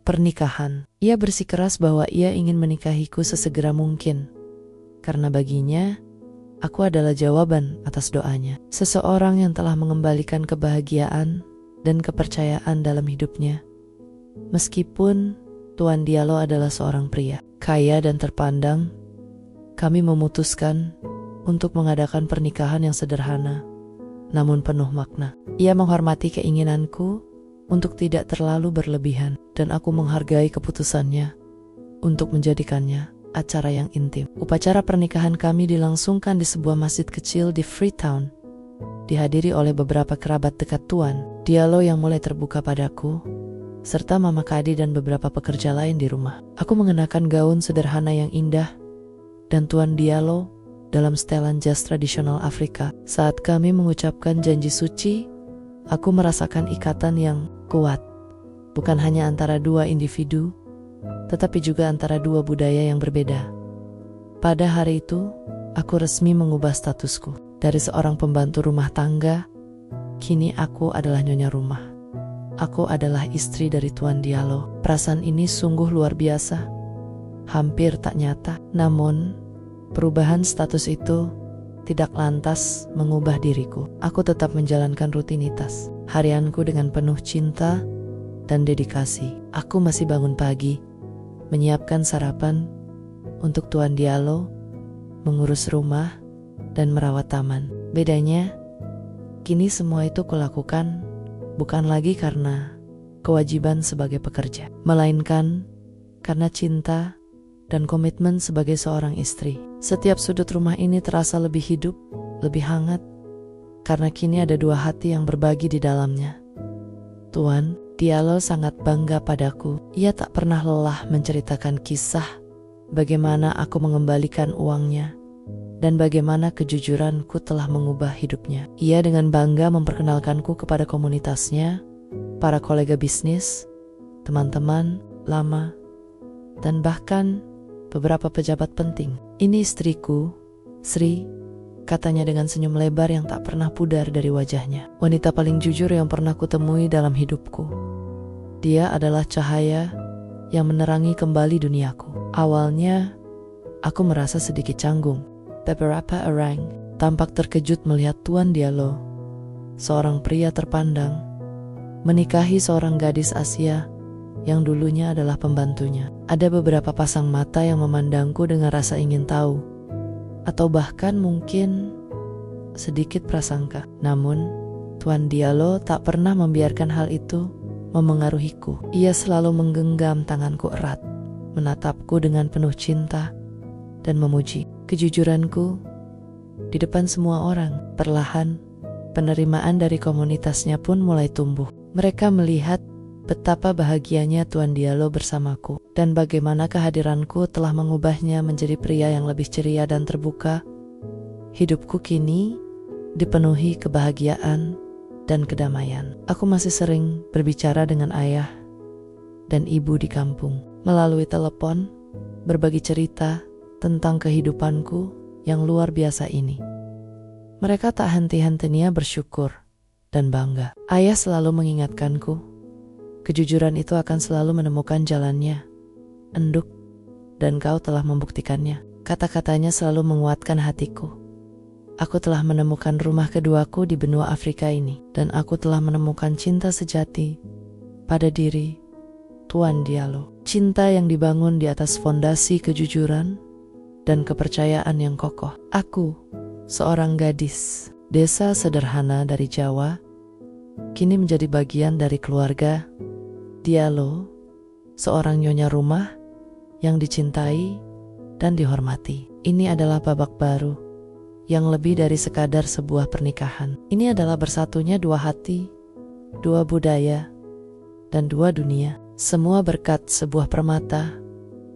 Speaker 1: pernikahan. Ia bersikeras bahwa ia ingin menikahiku sesegera mungkin, karena baginya aku adalah jawaban atas doanya. Seseorang yang telah mengembalikan kebahagiaan dan kepercayaan dalam hidupnya. Meskipun Tuan Diallo adalah seorang pria kaya dan terpandang, kami memutuskan untuk mengadakan pernikahan yang sederhana, namun penuh makna. Ia menghormati keinginanku untuk tidak terlalu berlebihan, dan aku menghargai keputusannya untuk menjadikannya acara yang intim. Upacara pernikahan kami dilangsungkan di sebuah masjid kecil di Freetown, dihadiri oleh beberapa kerabat dekat Tuan Diallo yang mulai terbuka padaku, serta Mama Kadi dan beberapa pekerja lain di rumah. Aku mengenakan gaun sederhana yang indah, dan Tuan Diallo dalam setelan jas tradisional Afrika. Saat kami mengucapkan janji suci, aku merasakan ikatan yang kuat, bukan hanya antara dua individu, tetapi juga antara dua budaya yang berbeda. Pada hari itu, aku resmi mengubah statusku. Dari seorang pembantu rumah tangga, kini aku adalah nyonya rumah. Aku adalah istri dari Tuan Diallo. Perasaan ini sungguh luar biasa. hampir tak nyata. Namun, perubahan status itu tidak lantas mengubah diriku. Aku tetap menjalankan rutinitas harianku dengan penuh cinta dan dedikasi. Aku masih bangun pagi, menyiapkan sarapan untuk Tuan Diallo, mengurus rumah, dan merawat taman. Bedanya, kini semua itu kulakukan bukan lagi karena kewajiban sebagai pekerja, melainkan karena cinta dan komitmen sebagai seorang istri. Setiap sudut rumah ini terasa lebih hidup, lebih hangat, karena kini ada dua hati yang berbagi di dalamnya. Tuan Diallo sangat bangga padaku. Ia tak pernah lelah menceritakan kisah bagaimana aku mengembalikan uangnya dan bagaimana kejujuranku telah mengubah hidupnya. Ia dengan bangga memperkenalkanku kepada komunitasnya, para kolega bisnis, teman-teman lama, dan bahkan beberapa pejabat penting. Ini istriku, Sri, katanya dengan senyum lebar yang tak pernah pudar dari wajahnya. Wanita paling jujur yang pernah kutemui dalam hidupku. Dia adalah cahaya yang menerangi kembali duniaku. Awalnya, aku merasa sedikit canggung. Beberapa orang tampak terkejut melihat Tuan Diallo, seorang pria terpandang, menikahi seorang gadis Asia yang dulunya adalah pembantunya. Ada beberapa pasang mata yang memandangku dengan rasa ingin tahu, atau bahkan mungkin sedikit prasangka. Namun, Tuan Diallo tak pernah membiarkan hal itu memengaruhiku. Ia selalu menggenggam tanganku erat, menatapku dengan penuh cinta, dan memuji kejujuranku di depan semua orang. Perlahan, penerimaan dari komunitasnya pun mulai tumbuh. Mereka melihat betapa bahagianya Tuan Diallo bersamaku, dan bagaimana kehadiranku telah mengubahnya menjadi pria yang lebih ceria dan terbuka. Hidupku kini dipenuhi kebahagiaan dan kedamaian. Aku masih sering berbicara dengan ayah dan ibu di kampung melalui telepon, berbagi cerita tentang kehidupanku yang luar biasa ini. Mereka tak henti-hentinya bersyukur dan bangga. Ayah selalu mengingatkanku, kejujuran itu akan selalu menemukan jalannya. Enduk, dan kau telah membuktikannya. Kata-katanya selalu menguatkan hatiku. Aku telah menemukan rumah keduaku di benua Afrika ini, dan aku telah menemukan cinta sejati pada diri Tuan Diallo. Cinta yang dibangun di atas fondasi kejujuran dan kepercayaan yang kokoh. Aku, seorang gadis desa sederhana dari Jawa, kini menjadi bagian dari keluarga Diallo, seorang nyonya rumah yang dicintai dan dihormati. Ini adalah babak baru yang lebih dari sekadar sebuah pernikahan. Ini adalah bersatunya dua hati, dua budaya, dan dua dunia. Semua berkat sebuah permata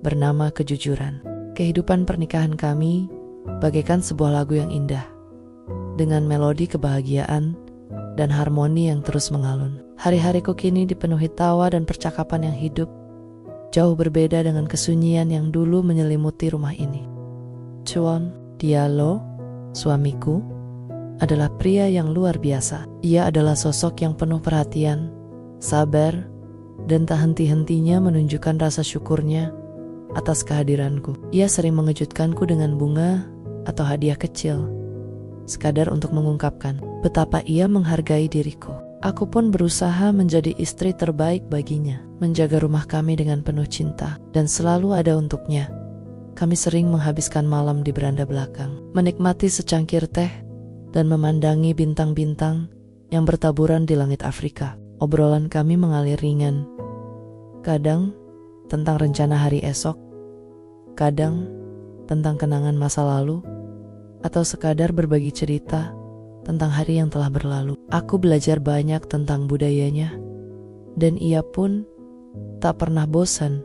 Speaker 1: bernama kejujuran. Kehidupan pernikahan kami bagaikan sebuah lagu yang indah, dengan melodi kebahagiaan dan harmoni yang terus mengalun. Hari-hariku kini dipenuhi tawa dan percakapan yang hidup, jauh berbeda dengan kesunyian yang dulu menyelimuti rumah ini. Tuan Diallo, suamiku, adalah pria yang luar biasa. Ia adalah sosok yang penuh perhatian, sabar, dan tak henti-hentinya menunjukkan rasa syukurnya atas kehadiranku. Ia sering mengejutkanku dengan bunga atau hadiah kecil, sekadar untuk mengungkapkan betapa ia menghargai diriku. Aku pun berusaha menjadi istri terbaik baginya, menjaga rumah kami dengan penuh cinta, dan selalu ada untuknya. Kami sering menghabiskan malam di beranda belakang, menikmati secangkir teh, dan memandangi bintang-bintang yang bertaburan di langit Afrika. Obrolan kami mengalir ringan, kadang tentang rencana hari esok, kadang tentang kenangan masa lalu, atau sekadar berbagi cerita tentang hari yang telah berlalu. Aku belajar banyak tentang budayanya, dan ia pun tak pernah bosan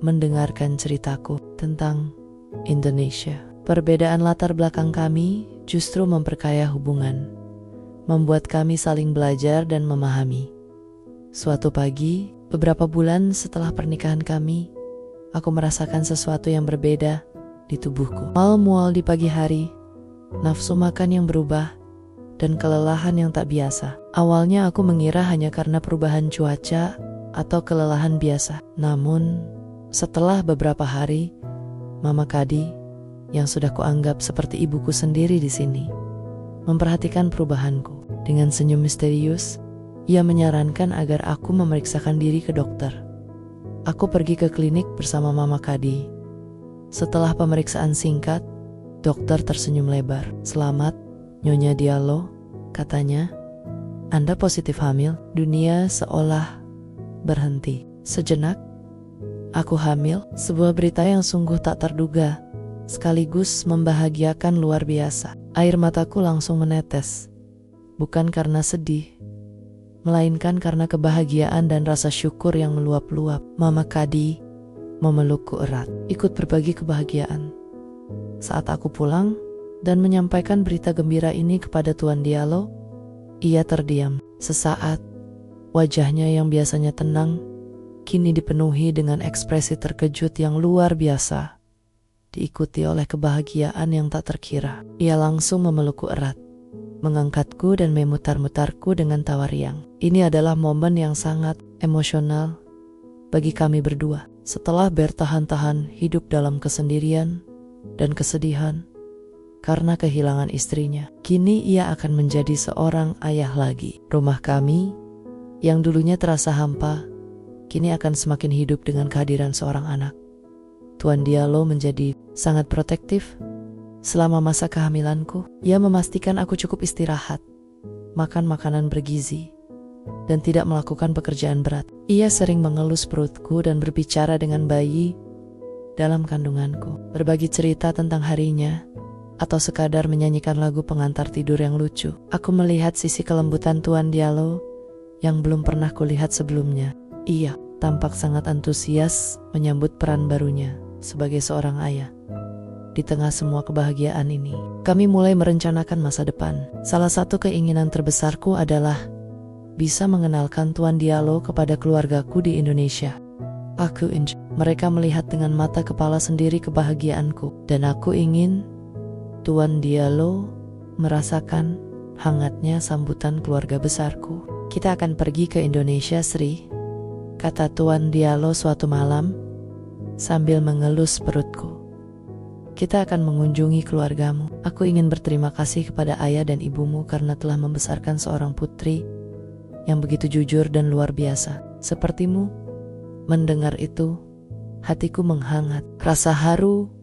Speaker 1: mendengarkan ceritaku tentang Indonesia. Perbedaan latar belakang kami justru memperkaya hubungan, membuat kami saling belajar dan memahami. Suatu pagi, beberapa bulan setelah pernikahan kami, aku merasakan sesuatu yang berbeda di tubuhku. Mual-mual di pagi hari, nafsu makan yang berubah, dan kelelahan yang tak biasa. Awalnya aku mengira hanya karena perubahan cuaca atau kelelahan biasa. Namun, Setelah beberapa hari, Mama Kadi, yang sudah kuanggap seperti ibuku sendiri di sini, memperhatikan perubahanku. Dengan senyum misterius, ia menyarankan agar aku memeriksakan diri ke dokter. Aku pergi ke klinik bersama Mama Kadi. Setelah pemeriksaan singkat, dokter tersenyum lebar. "Selamat, Nyonya Diallo," katanya. "Anda positif hamil." Dunia seolah berhenti. Sejenak, aku hamil, sebuah berita yang sungguh tak terduga, sekaligus membahagiakan luar biasa. Air mataku langsung menetes, bukan karena sedih, melainkan karena kebahagiaan dan rasa syukur yang meluap-luap. Mama Kadi memelukku erat, ikut berbagi kebahagiaan. Saat aku pulang dan menyampaikan berita gembira ini kepada Tuan Diallo, ia terdiam. Sesaat, wajahnya yang biasanya tenang kini dipenuhi dengan ekspresi terkejut yang luar biasa, diikuti oleh kebahagiaan yang tak terkira. Ia langsung memelukku erat, mengangkatku dan memutar-mutarku dengan tawa riang. Ini adalah momen yang sangat emosional bagi kami berdua. Setelah bertahan-tahan hidup dalam kesendirian dan kesedihan karena kehilangan istrinya, kini ia akan menjadi seorang ayah lagi. Rumah kami yang dulunya terasa hampa, kini akan semakin hidup dengan kehadiran seorang anak. Tuan Diallo menjadi sangat protektif selama masa kehamilanku. Ia memastikan aku cukup istirahat, makan makanan bergizi, dan tidak melakukan pekerjaan berat. Ia sering mengelus perutku dan berbicara dengan bayi dalam kandunganku, berbagi cerita tentang harinya, atau sekadar menyanyikan lagu pengantar tidur yang lucu. Aku melihat sisi kelembutan Tuan Diallo yang belum pernah kulihat sebelumnya. Ia tampak sangat antusias menyambut peran barunya sebagai seorang ayah. Di tengah semua kebahagiaan ini, kami mulai merencanakan masa depan. Salah satu keinginan terbesarku adalah bisa mengenalkan Tuan Diallo kepada keluargaku di Indonesia. Mereka melihat dengan mata kepala sendiri kebahagiaanku, dan aku ingin Tuan Diallo merasakan hangatnya sambutan keluarga besarku. "Kita akan pergi ke Indonesia, Sri," kata Tuan Diallo suatu malam sambil mengelus perutku. "Kita akan mengunjungi keluargamu. Aku ingin berterima kasih kepada ayah dan ibumu karena telah membesarkan seorang putri yang begitu jujur dan luar biasa sepertimu." Mendengar itu, hatiku menghangat. Rasa haru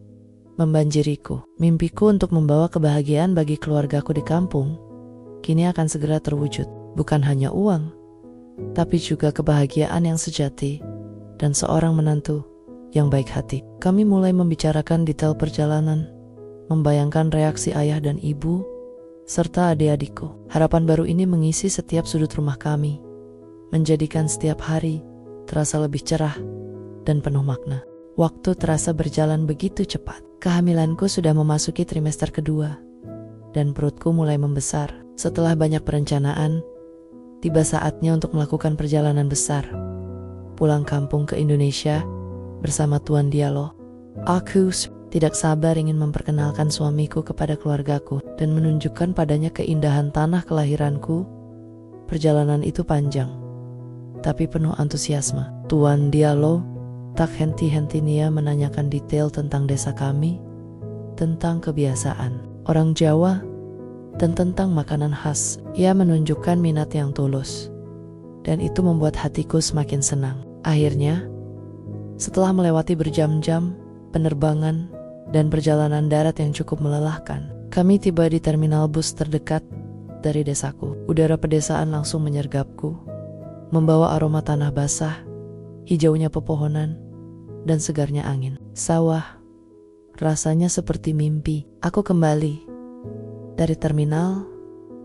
Speaker 1: membanjiriku. Mimpiku untuk membawa kebahagiaan bagi keluargaku di kampung kini akan segera terwujud. Bukan hanya uang, tapi juga kebahagiaan yang sejati dan seorang menantu yang baik hati. Kami mulai membicarakan detail perjalanan, membayangkan reaksi ayah dan ibu, serta adik-adikku. Harapan baru ini mengisi setiap sudut rumah kami, menjadikan setiap hari terasa lebih cerah dan penuh makna. Waktu terasa berjalan begitu cepat. Kehamilanku sudah memasuki trimester kedua, dan perutku mulai membesar. Setelah banyak perencanaan, tiba saatnya untuk melakukan perjalanan besar, pulang kampung ke Indonesia bersama Tuan Diallo. Aku tidak sabar ingin memperkenalkan suamiku kepada keluargaku dan menunjukkan padanya keindahan tanah kelahiranku. Perjalanan itu panjang, tapi penuh antusiasme. Tuan Diallo tak henti-hentinya menanyakan detail tentang desa kami, tentang kebiasaan orang Jawa, dan tentang makanan khas. Ia menunjukkan minat yang tulus, dan itu membuat hatiku semakin senang. Akhirnya, setelah melewati berjam-jam penerbangan dan perjalanan darat yang cukup melelahkan, kami tiba di terminal bus terdekat dari desaku. Udara pedesaan langsung menyergapku, membawa aroma tanah basah, hijaunya pepohonan, dan segarnya angin. Sawah, rasanya seperti mimpi. Aku kembali dari terminal,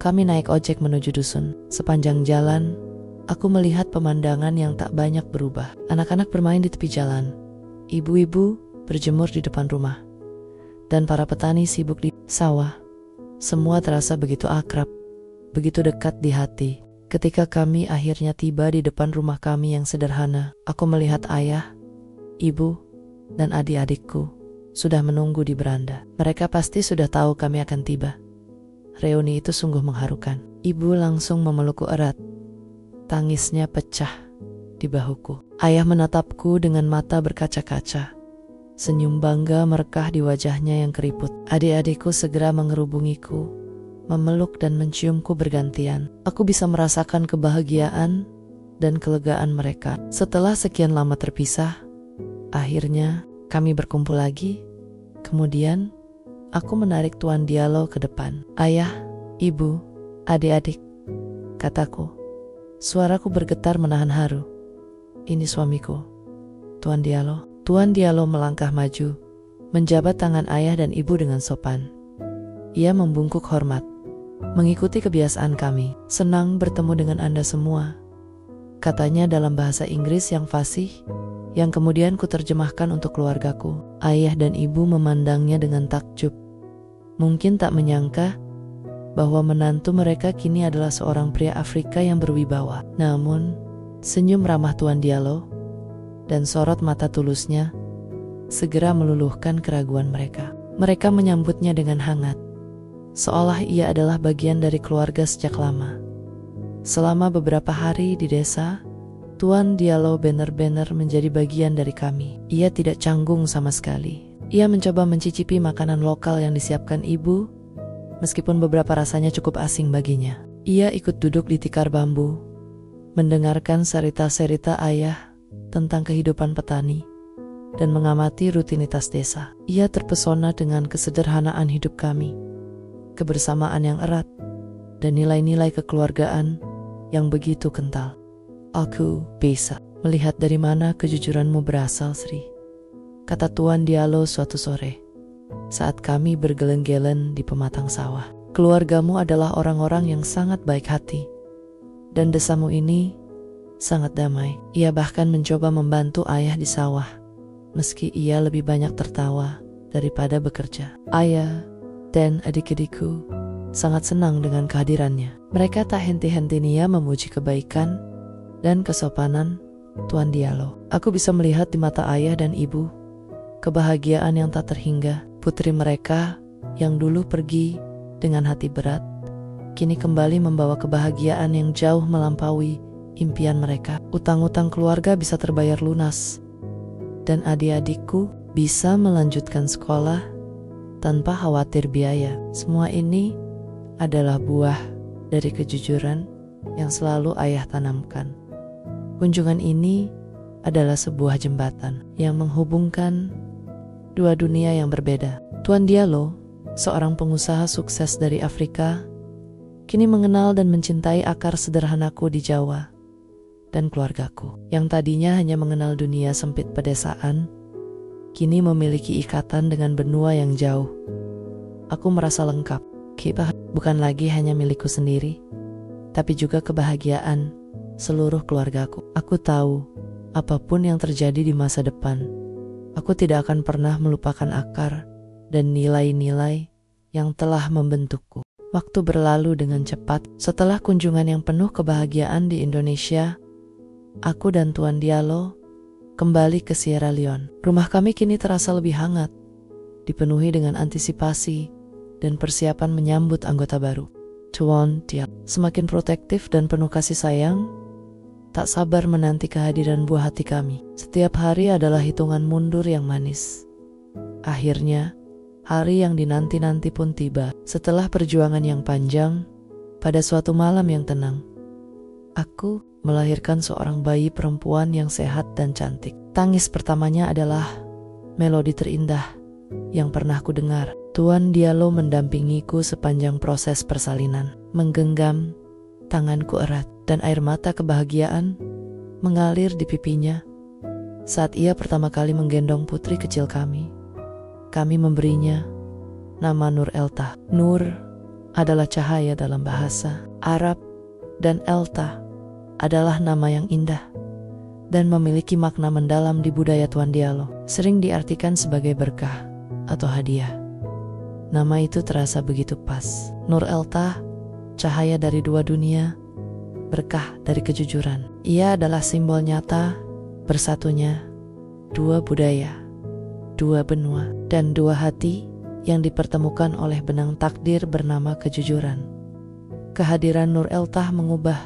Speaker 1: kami naik ojek menuju dusun. Sepanjang jalan, aku melihat pemandangan yang tak banyak berubah. Anak-anak bermain di tepi jalan, ibu-ibu berjemur di depan rumah, dan para petani sibuk di sawah. Semua terasa begitu akrab, begitu dekat di hati. Ketika kami akhirnya tiba di depan rumah kami yang sederhana, aku melihat ayah, ibu, dan adik-adikku sudah menunggu di beranda. Mereka pasti sudah tahu kami akan tiba. Reuni itu sungguh mengharukan. Ibu langsung memelukku erat. Tangisnya pecah di bahuku. Ayah menatapku dengan mata berkaca-kaca. Senyum bangga merekah di wajahnya yang keriput. Adik-adikku segera mengerubungiku, memeluk dan menciumku bergantian. Aku bisa merasakan kebahagiaan dan kelegaan mereka. Setelah sekian lama terpisah, akhirnya kami berkumpul lagi. Kemudian aku menarik Tuan Diallo ke depan. Ayah, ibu, adik-adik, kataku. Suaraku bergetar menahan haru. Ini suamiku, Tuan Diallo. Tuan Diallo melangkah maju, menjabat tangan ayah dan ibu dengan sopan. Ia membungkuk hormat, mengikuti kebiasaan kami. Senang bertemu dengan Anda semua, katanya dalam bahasa Inggris yang fasih, yang kemudian kuterjemahkan untuk keluargaku. Ayah dan ibu memandangnya dengan takjub. Mungkin tak menyangka bahwa menantu mereka kini adalah seorang pria Afrika yang berwibawa. Namun, senyum ramah Tuan Diallo dan sorot mata tulusnya segera meluluhkan keraguan mereka. Mereka menyambutnya dengan hangat, seolah ia adalah bagian dari keluarga sejak lama. Selama beberapa hari di desa, Tuan Diallo benar-benar menjadi bagian dari kami. Ia tidak canggung sama sekali. Ia mencoba mencicipi makanan lokal yang disiapkan ibu, meskipun beberapa rasanya cukup asing baginya. Ia ikut duduk di tikar bambu, mendengarkan cerita-cerita ayah tentang kehidupan petani, dan mengamati rutinitas desa. Ia terpesona dengan kesederhanaan hidup kami, kebersamaan yang erat, dan nilai-nilai kekeluargaan yang begitu kental. Aku bisa melihat dari mana kejujuranmu berasal, Sri, kata Tuan Diallo suatu sore, saat kami bergeleng-geleng di pematang sawah. Keluargamu adalah orang-orang yang sangat baik hati, dan desamu ini sangat damai. Ia bahkan mencoba membantu ayah di sawah, meski ia lebih banyak tertawa daripada bekerja. Ayah dan adik-adikku sangat senang dengan kehadirannya. Mereka tak henti-hentinya memuji kebaikan dan kesopanan Tuan Diallo. Aku bisa melihat di mata ayah dan ibu kebahagiaan yang tak terhingga. Putri mereka yang dulu pergi dengan hati berat, kini kembali membawa kebahagiaan yang jauh melampaui impian mereka. Utang-utang keluarga bisa terbayar lunas, dan adik-adikku bisa melanjutkan sekolah tanpa khawatir biaya. Semua ini adalah buah dari kejujuran yang selalu ayah tanamkan. Kunjungan ini adalah sebuah jembatan yang menghubungkan dua dunia yang berbeda. Tuan Diallo, seorang pengusaha sukses dari Afrika, kini mengenal dan mencintai akar sederhanaku di Jawa dan keluargaku. Yang tadinya hanya mengenal dunia sempit pedesaan, kini memiliki ikatan dengan benua yang jauh. Aku merasa lengkap. Kita bukan lagi hanya milikku sendiri, tapi juga kebahagiaan seluruh keluargaku. Aku tahu, apapun yang terjadi di masa depan, aku tidak akan pernah melupakan akar dan nilai-nilai yang telah membentukku. Waktu berlalu dengan cepat. Setelah kunjungan yang penuh kebahagiaan di Indonesia, aku dan Tuan Diallo kembali ke Sierra Leone. Rumah kami kini terasa lebih hangat, dipenuhi dengan antisipasi dan persiapan menyambut anggota baru. Tuan Diallo semakin protektif dan penuh kasih sayang, tak sabar menanti kehadiran buah hati kami. Setiap hari adalah hitungan mundur yang manis. Akhirnya, hari yang dinanti-nanti pun tiba. Setelah perjuangan yang panjang, pada suatu malam yang tenang, aku melahirkan seorang bayi perempuan yang sehat dan cantik. Tangis pertamanya adalah melodi terindah yang pernah ku dengar. Tuan Diallo mendampingiku sepanjang proses persalinan, menggenggam tanganku erat, dan air mata kebahagiaan mengalir di pipinya saat ia pertama kali menggendong putri kecil kami. Kami memberinya nama Nur Elta. Nur adalah cahaya dalam bahasa Arab, dan Elta adalah nama yang indah dan memiliki makna mendalam di budaya Tuan Diallo. Sering diartikan sebagai berkah atau hadiah. Nama itu terasa begitu pas. Nur Elta, cahaya dari dua dunia, berkah dari kejujuran. Ia adalah simbol nyata bersatunya dua budaya, dua benua, dan dua hati yang dipertemukan oleh benang takdir bernama kejujuran. Kehadiran Nur Elta mengubah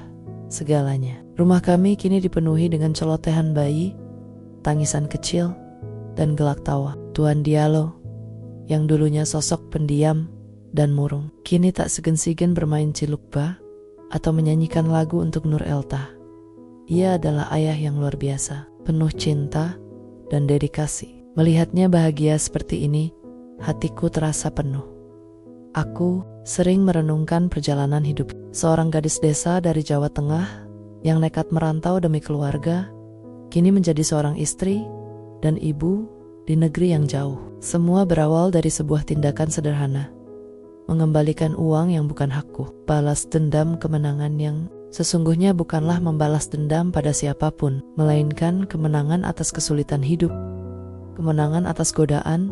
Speaker 1: segalanya. Rumah kami kini dipenuhi dengan celotehan bayi, tangisan kecil, dan gelak tawa. Tuan Diallo, yang dulunya sosok pendiam dan murung, kini tak segan-segan bermain cilukba atau menyanyikan lagu untuk Nur Elta. Ia adalah ayah yang luar biasa, penuh cinta dan dedikasi. Melihatnya bahagia seperti ini, hatiku terasa penuh. Aku sering merenungkan perjalanan hidup seorang gadis desa dari Jawa Tengah yang nekat merantau demi keluarga, kini menjadi seorang istri dan ibu di negeri yang jauh. Semua berawal dari sebuah tindakan sederhana, mengembalikan uang yang bukan hakku, balas dendam kemenangan yang sesungguhnya bukanlah membalas dendam pada siapapun, melainkan kemenangan atas kesulitan hidup, kemenangan atas godaan,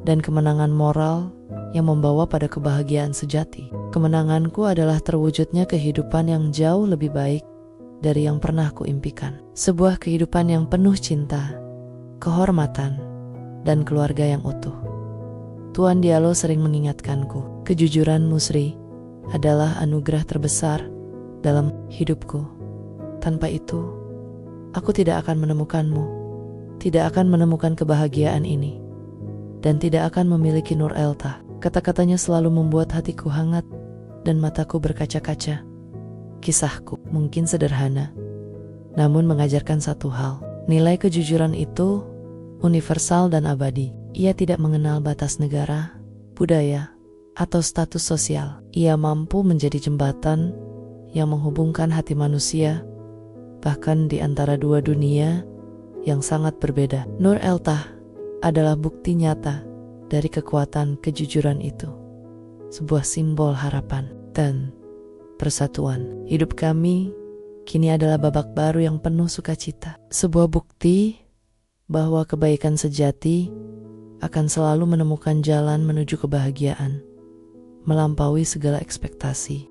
Speaker 1: dan kemenangan moral yang membawa pada kebahagiaan sejati. Kemenanganku adalah terwujudnya kehidupan yang jauh lebih baik dari yang pernah kuimpikan. Sebuah kehidupan yang penuh cinta, kehormatan, dan keluarga yang utuh. Tuan Diallo sering mengingatkanku, kejujuranmu, Sri, adalah anugerah terbesar dalam hidupku. Tanpa itu, aku tidak akan menemukanmu, tidak akan menemukan kebahagiaan ini, dan tidak akan memiliki Nur Elta. Kata-katanya selalu membuat hatiku hangat dan mataku berkaca-kaca. Kisahku mungkin sederhana, namun mengajarkan satu hal. Nilai kejujuran itu universal dan abadi. Ia tidak mengenal batas negara, budaya, atau status sosial. Ia mampu menjadi jembatan yang menghubungkan hati manusia, bahkan di antara dua dunia yang sangat berbeda. Nur Elta adalah bukti nyata dari kekuatan kejujuran itu. Sebuah simbol harapan dan persatuan. Hidup kami kini adalah babak baru yang penuh sukacita. Sebuah bukti bahwa kebaikan sejati akan selalu menemukan jalan menuju kebahagiaan, melampaui segala ekspektasi.